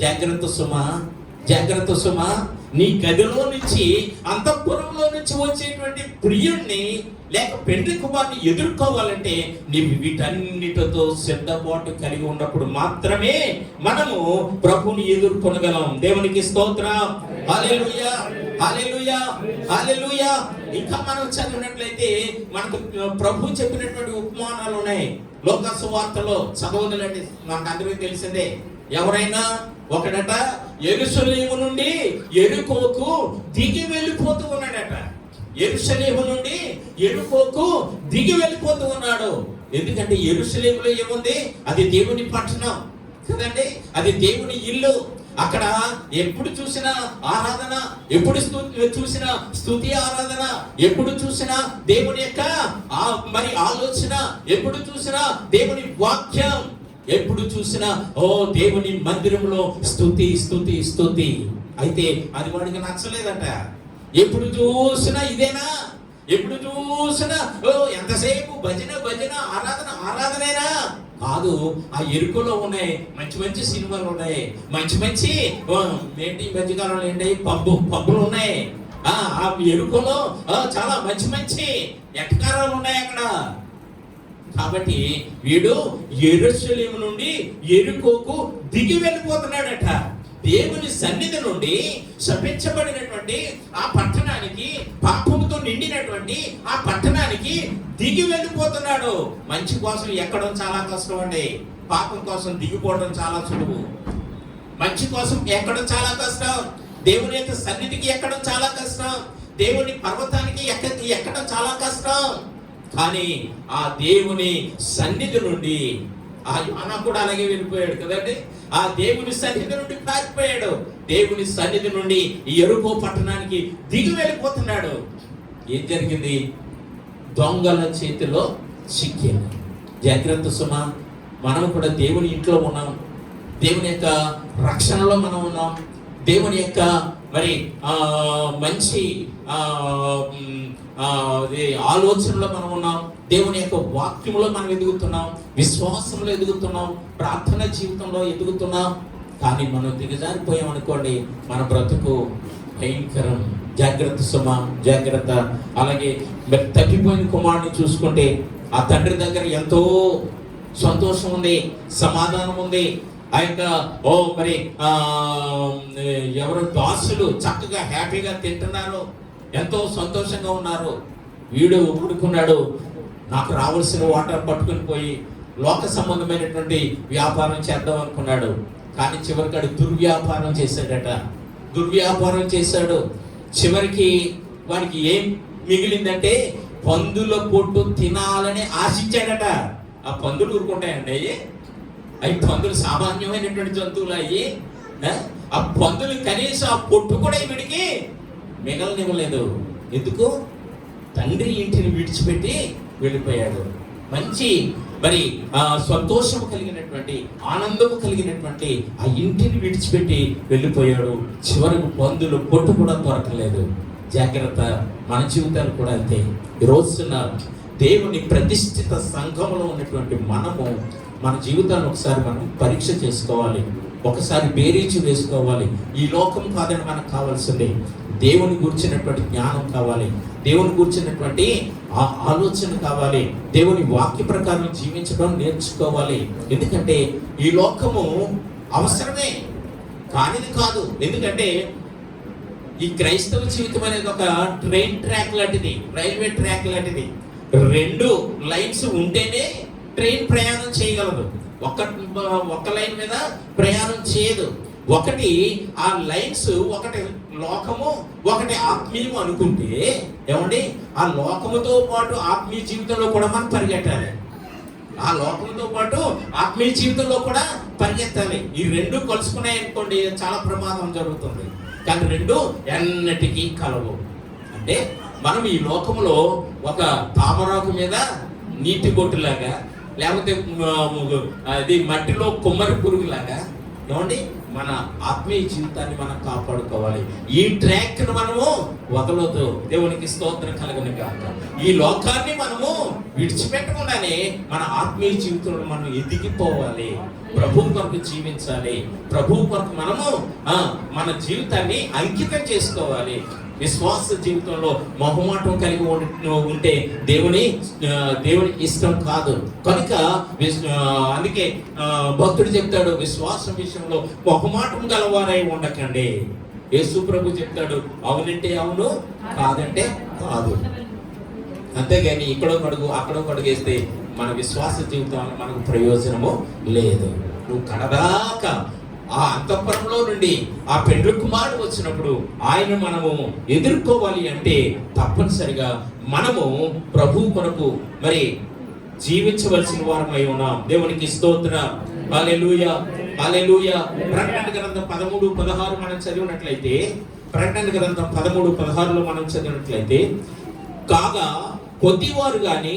జాగ్రత్త సుమా, జాగ్రత్త సుమా. నీ గదిలో నుంచి అంతఃపురంలో నుంచి వచ్చేటువంటి ప్రియుణ్ణి లేక పెండ్లి కుమార్ని ఎదుర్కోవాలంటే నీవు వీటన్నిటితో సిద్ధపాటు కలిగి ఉన్నప్పుడు మాత్రమే మనము ప్రభువుని ఎదుర్కొనగలం. దేవునికి స్తోత్రం. హల్లెలూయా, హల్లెలూయా, హల్లెలూయా. ఇంకా మనం చదివినట్లయితే మనకు ప్రభు చెప్పినటువంటి ఉపమానాలు ఉన్నాయి. లోకా సువార్తలో చదవదులండి, మనకు అందరికీ తెలిసిందే. ఎవరైనా ఒకడట యెరూషలేము నుండి యెరికోకు దిగి వెళ్ళిపోతూ ఉన్నాడట. యెరూషలేము నుండి యెరికోకు దిగి వెళ్ళిపోతూ ఉన్నాడు. ఎందుకంటే యెరూషలేములో ఏముంది? అది దేవుని పట్టణం కదండి, అది దేవుని ఇల్లు. అక్కడ ఎప్పుడు చూసినా ఆరాధన, ఎప్పుడు చూసినా స్తుతి ఆరాధన, ఎప్పుడు చూసినా దేవుని యొక్క మరి ఆలోచన, ఎప్పుడు చూసినా దేవుని వాక్యం, ఎప్పుడు చూసినా దేవుని మందిరంలో స్తుతి స్తుతి స్తుతి. అయితే అది వాడికి నచ్చలేదట. ఎప్పుడు చూసినా ఇదేనా, ఎప్పుడు చూసినా ఎంతసేపు భజన భజన ఆరాధన ఆరాధనేనా కాదు. ఆ ఎరుకలో ఉన్నాయి మంచి మంచి సినిమాలు ఉన్నాయి, మంచి మంచి ఏంటి మధ్యకాలంలో ఏంటి పబ్బులు ఉన్నాయి. ఆ ఎరుకలో చాలా మంచి మంచి ఎటకారాలు ఉన్నాయి అక్కడ. కాబట్టి వీడు యెరూషలేము నుండి యెరికోకు దిగి వెళ్ళిపోతున్నాడట. దేవుని సన్నిధి నుండి శపించబడినటువంటి ఆ పట్టణానికి, పాపముతో నిండినటువంటి ఆ పట్టణానికి దిగి వెళ్ళిపోతున్నాడు. మంచి కోసం ఎక్కడం చాలా కష్టం అండి. పాపం కోసం దిగిపోవడం చాలా సులువు. మంచి కోసం ఎక్కడం చాలా కష్టం. దేవుని యొక్క సన్నిధికి ఎక్కడం చాలా కష్టం. దేవుని పర్వతానికి ఎక్కడం చాలా కష్టం. కానీ ఆ దేవుని సన్నిధి నుండి ఆ యోనా కూడా అలాగే వెళ్ళిపోయాడు కదండి. ఆ దేవుని సన్నిధి నుండి పారిపోయాడు. దేవుని సన్నిధి నుండి యెరికో పట్టణానికి దిగి వెళ్ళిపోతున్నాడు. ఏం జరిగింది? దొంగల చేతిలో చిక్కింది. జాగ్రత్త సుమా. మనం కూడా దేవుని ఇంట్లో ఉన్నాం, దేవుని యొక్క రక్షణలో మనం ఉన్నాం, దేవుని యొక్క మరి మంచి ఆలోచనలో మనం ఉన్నాం, దేవుని యొక్క వాక్యంలో మనం ఎదుగుతున్నాం, విశ్వాసంలో ఎదుగుతున్నాం, ప్రార్థన జీవితంలో ఎదుగుతున్నాం. కానీ మనం దిగజారిపోయాం అనుకోండి, మన బ్రతుకు భయంకరం. జాగ్రత్త సుమా, జాగ్రత్త. అలాగే మరి తప్పిపోయిన కుమారుని చూసుకుంటే ఆ తండ్రి దగ్గర ఎంతో సంతోషం ఉంది, సమాధానం ఉంది. ఆ యొక్క మరి ఎవరు దాసులు చక్కగా హ్యాపీగా తింటున్నారు, ఎంతో సంతోషంగా ఉన్నారు. వీడు ఊరుకున్నాడు, నాకు రావాల్సిన వాటర్ పట్టుకుని పోయి లోక సంబంధమైనటువంటి వ్యాపారం చేద్దాం అనుకున్నాడు. కానీ చివరికి దుర్వ్యాపారం చేశాడట. దుర్వ్యాపారం చేశాడు. చివరికి వాడికి ఏం మిగిలిందంటే పందుల పొట్టు తినాలని ఆశించాడట. ఆ పందులు ఊరుకుంటాయండి, అవి పందులు సామాన్యమైనటువంటి జంతువులు. అయ్యి ఆ పందులు కనీసం ఆ పొట్టు కూడా వీడికి మిగలనివ్వలేదు. ఎందుకు? తండ్రి ఇంటిని విడిచిపెట్టి వెళ్ళిపోయాడు. మంచి మరి సంతోషము కలిగినటువంటి, ఆనందము కలిగినటువంటి ఆ ఇంటిని విడిచిపెట్టి వెళ్ళిపోయాడు. చివరకు పందులు పొట్టు కూడా దొరకలేదు. జాగ్రత్త. మన జీవితాలు కూడా అంతే. ఈ రోజున దేవుని ప్రతిష్ఠిత సంఘములో ఉన్నటువంటి మనము మన జీవితాన్ని ఒకసారి మనం పరీక్ష చేసుకోవాలి, ఒకసారి బేరీజు వేసుకోవాలి. ఈ లోకం కాదని మనకు కావాల్సింది దేవుని గురించినటువంటి జ్ఞానం కావాలి, దేవుని గురించినటువంటి ఆలోచన కావాలి, దేవుని వాక్య ప్రకారం జీవించడం నేర్చుకోవాలి. ఎందుకంటే ఈ లోకము అవసరమే, కానిది కాదు. ఎందుకంటే ఈ క్రైస్తవ జీవితం అనేది ఒక ట్రైన్ ట్రాక్ లాంటిది, రైల్వే ట్రాక్ లాంటిది. రెండు లైన్స్ ఉంటేనే ట్రైన్ ప్రయాణం చేయగలదు. ఒక లైన్ మీద ప్రయాణం చేయదు. ఒకటి ఆ లైన్స్, ఒకటి లోకము, ఒకటి ఆత్మీయం అనుకుంటే ఏమండి, ఆ లోకముతో పాటు ఆత్మీయ జీవితంలో కూడా మనం పరిగెట్టాలి. ఆ లోకంతో పాటు ఆత్మీయ జీవితంలో కూడా పరిగెత్తాలి. ఈ రెండు కలుసుకున్నాయి అనుకోండి చాలా ప్రమాదం జరుగుతుంది. కానీ రెండు ఎన్నటికీ కలవు. అంటే మనం ఈ లోకంలో ఒక తామరాకు మీద నీటి బొట్టులాగా, లేకపోతే అది మట్టిలో కొమ్మరి పురుగులాగా ఏమండి మన ఆత్మీయ జీవితాన్ని మనం కాపాడుకోవాలి. ఈ ట్రాక్ ను మనము వదలొద్దు. దేవునికి స్తోత్రం కలుగును గాక. ఈ లోకాన్ని మనము విడిచిపెట్టకుండానే మన ఆత్మీయ జీవితంలో మనం ఎదిగిపోవాలి. ప్రభువు కొరకు జీవించాలి. ప్రభువు కొరకు మనము మన జీవితాన్ని అంకితం చేసుకోవాలి. విశ్వాస జీవితంలో మొహమాటం కలిగి ఉంటే దేవుని ఇష్టం కాదు. కనుక అందుకే భక్తుడు చెప్తాడు, విశ్వాసం విషయంలో మొహమాటం గలవారై ఉండకండి. యేసు ప్రభు చెప్తాడు, అవునంటే అవును, కాదంటే కాదు. అంతేగాని ఇక్కడో కడుగు అక్కడో కడుగేస్తే మన విశ్వాస జీవితంలో మనకు ప్రయోజనము లేదు. నువ్వు కడదాకా ఆ అంతఃపురంలో నుండి ఆ పెండ్లి కుమారుడు వచ్చినప్పుడు ఆయన మనము ఎదుర్కోవాలి అంటే తప్పనిసరిగా మనము ప్రభు కొరకు మరి జీవించవలసిన వారమై ఉన్నాం. దేవునికి స్తోత్రం. హల్లెలూయా, హల్లెలూయా. ప్రకటన గ్రంథం 13:16 మనం చదివినట్లయితే, ప్రకటన గ్రంథం 13:16లో మనం చదివినట్లయితే, కాగా కొద్దివారు గాని,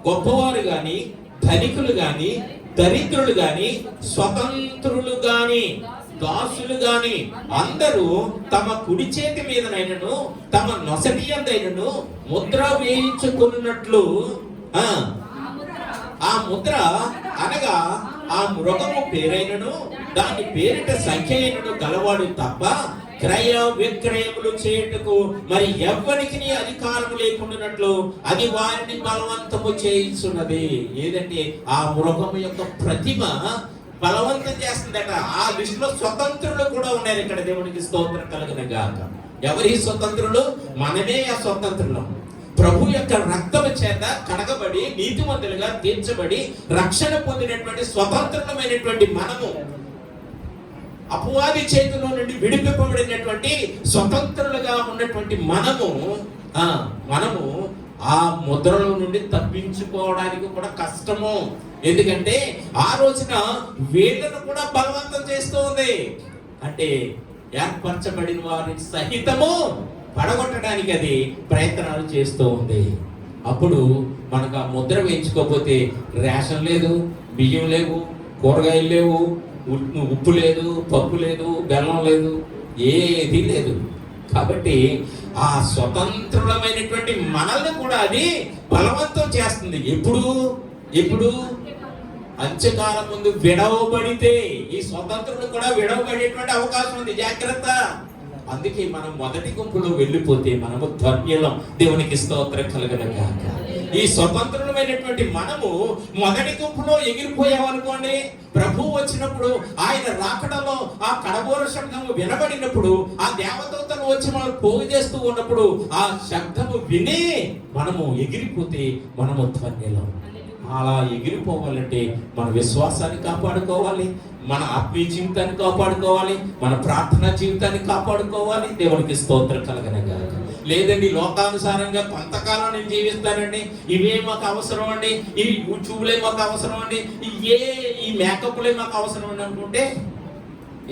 గొప్పవారు గాని, ధనికులు గాని, దరిద్రులు గాని, స్వతంత్రులు గాని, దాసులు గాని అందరూ తమ కుడి చేతి మీదనైనను తమ నొసటి యందైనను ముద్ర వేయించుకున్నట్లు ఆ ముద్ర అనగా ఆ మృగము పేరైనను దాని పేరిట సంఖ్య అయినను గలవాడు తప్ప క్రయ విక్రయములు చేయుటకు మరి ఎవ్వరికి అధికారం లేకుండానట్లు అది వారిని బలవంతము చేయించున్నది. ఏదంటే ఆ మృగము యొక్క ప్రతిమ బలవంతం చేస్తుందట. ఆ లిస్టులో స్వతంత్రులు కూడా ఉన్నారు. ఇక్కడ దేవునికి స్తోత్రం కలుగును గాక. ఎవరి స్వతంత్రులు? మనమే ఆ స్వతంత్రులు. ప్రభు యొక్క రక్తము చేత కడగబడి నీతిమంతులుగా తీర్చబడి రక్షణ పొందినటువంటి స్వతంత్రమైనటువంటి మనము, అపవాది చేతిలో నుండి విడిపింపబడినటువంటి స్వతంత్రులుగా ఉన్నటువంటి మనము ఆ ముద్రల నుండి తప్పించుకోవడానికి కూడా కష్టము. ఎందుకంటే ఆ రోజున వీళ్ళను కూడా బలవంతం చేస్తూ ఉంది. అంటే ఏర్పరచబడిన వారిని సహితము పడగొట్టడానికి అది ప్రయత్నాలు చేస్తూ ఉంది. అప్పుడు మనకు ఆ ముద్ర వేయించుకోకపోతే రేషన్ లేదు, బియ్యం లేవు, కూరగాయలు లేవు, ఉప్పు లేదు, పప్పు లేదు, బెల్లం లేదు, ఏది లేదు. కాబట్టి ఆ స్వతంత్రులమైనటువంటి మనల్ని కూడా అది బలవంతం చేస్తుంది. ఎప్పుడు అంత్యకాలం ముందు విడవబడితే ఈ స్వతంత్రులు కూడా విడవబడేటువంటి అవకాశం ఉంది. జాగ్రత్త. అందుకే మనం మొదటి గుంపులో వెళ్ళిపోతే మనము ధన్యులం. దేవునికి స్తోత్రం కలుగును గాక. ఈ స్వతంత్రులమైనటువంటి మనము మొదటి గుంపులో ఎగిరిపోయామనుకోండి, ప్రభు వచ్చినప్పుడు ఆయన రాకడలో ఆ కడబోర శబ్దము వినబడినప్పుడు, ఆ దేవదూతలు వచ్చి మనం పోగు చేస్తూ ఉన్నప్పుడు ఆ శబ్దము విని మనము ఎగిరిపోతే మనము ధన్యులం. అలా ఎగిరిపోవాలంటే మన విశ్వాసాన్ని కాపాడుకోవాలి, మన ఆత్మీయ జీవితాన్ని కాపాడుకోవాలి, మన ప్రార్థనా జీవితాన్ని కాపాడుకోవాలి. దేవునికి స్తోత్రం కలుగును గాక. లేదండి లోకానుసారంగా కొంతకాలం నేను జీవిస్తానండి, ఇవే మాకు అవసరం అండి, ఈ యూట్యూబ్లే మాకు అవసరం అండి, ఈ మేకప్లే మాకు అవసరం అండి అనుకుంటే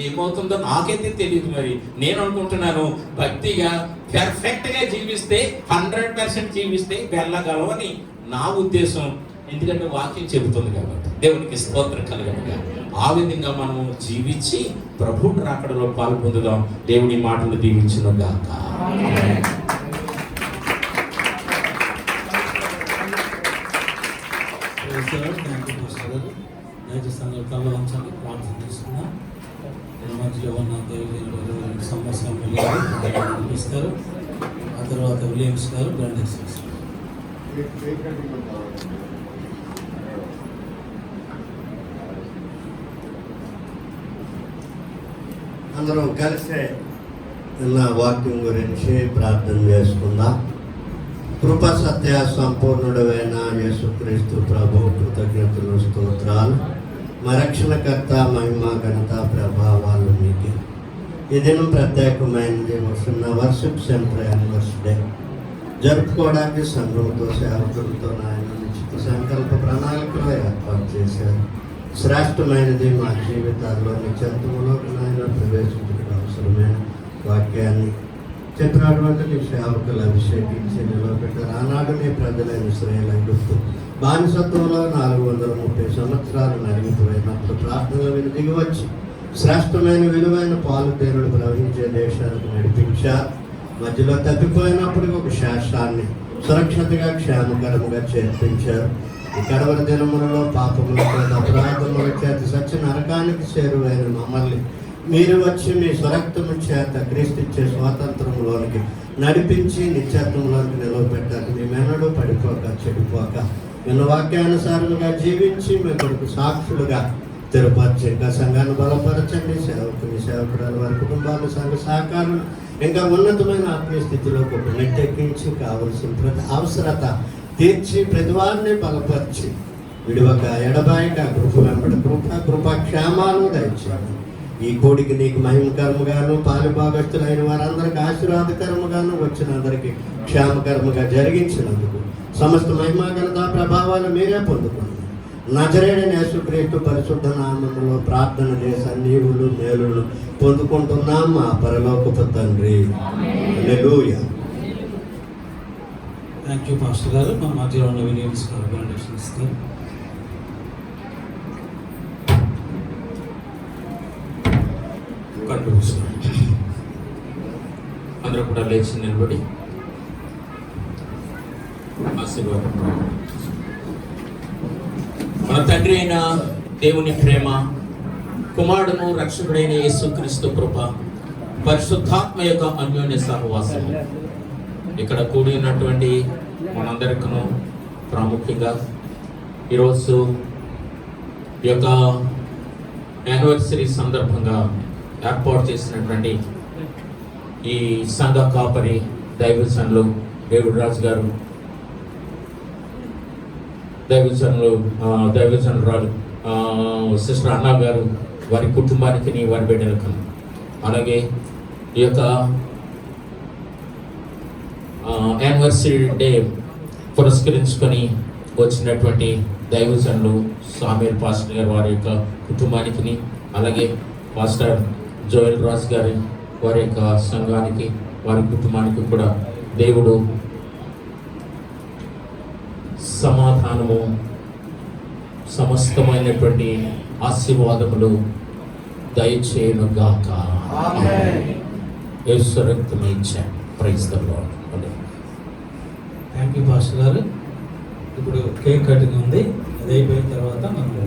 ఏమవుతుందో నాకైతే తెలియదు. మరి నేను అనుకుంటున్నాను భక్తిగా పర్ఫెక్ట్గా జీవిస్తే 100% జీవిస్తే వెళ్ళగలవని నా ఉద్దేశం. ఎందుకంటే వాక్యం చెబుతుంది కాబట్టి. దేవునికి స్తోత్రం కలుగును గాక. ఆ విధంగా మనము జీవించి ప్రభు రాకడలో పాల్పొందుదాం. దేవుని మాటలు దీవించును గాక.
ప్రార్థన చేస్తున్నాం. మధ్యలో ఉన్న సమస్యలు ఇస్తారు. ఆ తర్వాత విలియమ్స్ గారు బ్రాండెక్స్ చేస్తారు.
అందరం కలిసే నా వాక్యం గురించి ప్రార్థన చేసుకుందాం. కృప సత్య సంపూర్ణుడైన యేసుక్రీస్తు ప్రభు కృతజ్ఞతలు స్తోత్రాలు. మా రక్షణకర్త, మహిమ, ఘనత, ప్రభావాలు మీకే. ఈ దినం ప్రత్యేకమైనది. వస్తున్న వర్షిప్ సెంటర్ యానివర్సరీ డే జరుపుకోవడానికి సంఘంతో, సేవకులతో నాయన నిశ్చిత సంకల్ప ప్రణాళికలో ఏర్పాటు చేశారు. శ్రేష్టమైనది మా జీవితాల్లో నిత్యంతములోకి నాయన ప్రవేశించడానికి అవసరమైన వాక్యాన్ని చెప్పినటువంటి నీ సేవకులు అభిషేకించి నిలబెట్టారు. ఆనాడు నీ ప్రజలైన శ్రేయులైనట్టు బానిసత్వంలో 430 సంవత్సరాలు నలిగిపోయినప్పుడు ప్రార్థనలు విని దిగివచ్చి శ్రేష్టమైన విలువైన పాలు తేనెలు ప్రవహించే దేశానికి నడిపించారు. మధ్యలో తప్పిపోయినప్పుడు ఒక శాస్త్రాన్ని సురక్షితంగా క్షేమకరముగా చేర్పించారు. ఈ కడవరి దినములలో పాపములతో అపరాధముల చేత సత్య నరకానికి చేరువైన మమ్మల్ని మీరు వచ్చి మీ స్వరక్తము చేత క్రీస్తుచ్చే స్వాతంత్రంలోనికి నడిపించి నిత్యత్వంలోనికి నిలవబెట్టారు. మేమెన్నడూ పడిపోక చెడిపోక విన్న వాక్యానుసారంగా జీవించి మీ కొరకు సాక్షులుగా తిరుపతి ఇంకా సంఘాన్ని బలపరచండి. సేవకురాలు వారి కుటుంబాలు, సంఘ సహకారం ఇంకా ఉన్నతమైన ఆత్మీయ స్థితిలో ఒక నెట్టెక్కించి కావలసిన ప్రతి అవసరత తీర్చి ప్రతి వారిని బలపరిచి విడివక ఎడబాయక కృప వెంబడి కృపాక్షేమాలు దయచేయండి. ఈ కోడికి నీకు మహిమకరముగాను పాలుభాగస్తులైన వారందరికీ ఆశీర్వాదకరముగాను వచ్చిన అందరికీ క్షేమకరముగా జరిగించినందుకు సమస్త మహిమ, ఘనత, ప్రభావాలు మీరే పొందుకోండి. నజరేయుడైన యేసుక్రీస్తు పరిశుద్ధ నామములో ప్రార్థన చేసి నీవులు మేలులు పొందుకుంటున్నాం మా పరలోకపు తండ్రి. హల్లెలూయా.
థ్యాంక్ యూ పాస్టర్ గారు. మా మధ్యలో ఉన్న విలియమ్స్ గారు బెనిడిక్షన్ ఇస్తారు.
అందరూ కూడా లేచి నిలబడి ఆశీర్వాదం. మన తండ్రి అయిన దేవుని ప్రేమ, కుమారుడును రక్షకుడైన యేసుక్రీస్తు కృప, పరిశుద్ధాత్మ యొక్క అన్యోన్య సహవాసం ఇక్కడ కూడి ఉన్నటువంటి మనందరికీ ప్రాముఖ్యంగా ఈరోజు ఈ యొక్క యానివర్సరీ సందర్భంగా ఏర్పాటు చేసినటువంటి ఈ సంఘ కాపరి దైవజనులు దేవుడు రాజు గారు, దైవజనురాలు సిస్టర్ అన్నా గారు, వారి కుటుంబానికి, వారి బిడ్డలకు, అలాగే ఈ యొక్క యానివర్సరీ డే పురస్కరించుకొని వచ్చినటువంటి దైవజనులు సామీర్ పాస్టర్ గారు, వారి యొక్క కుటుంబానికి, అలాగే పాస్టర్ జోయల్ రాజ్ గారి వారి యొక్క సంఘానికి, వారి కుటుంబానికి కూడా దేవుడు సమాధానము, సమస్తమైనటువంటి ఆశీర్వాదములు దయచేయునుగాక. యేసు రక్తమే ఇచ్చాను. Praise the lord.
Thank you pastor గారు. ఇప్పుడు కేక్ కటింగ్ ఉంది. అది అయిపోయిన తర్వాత మనము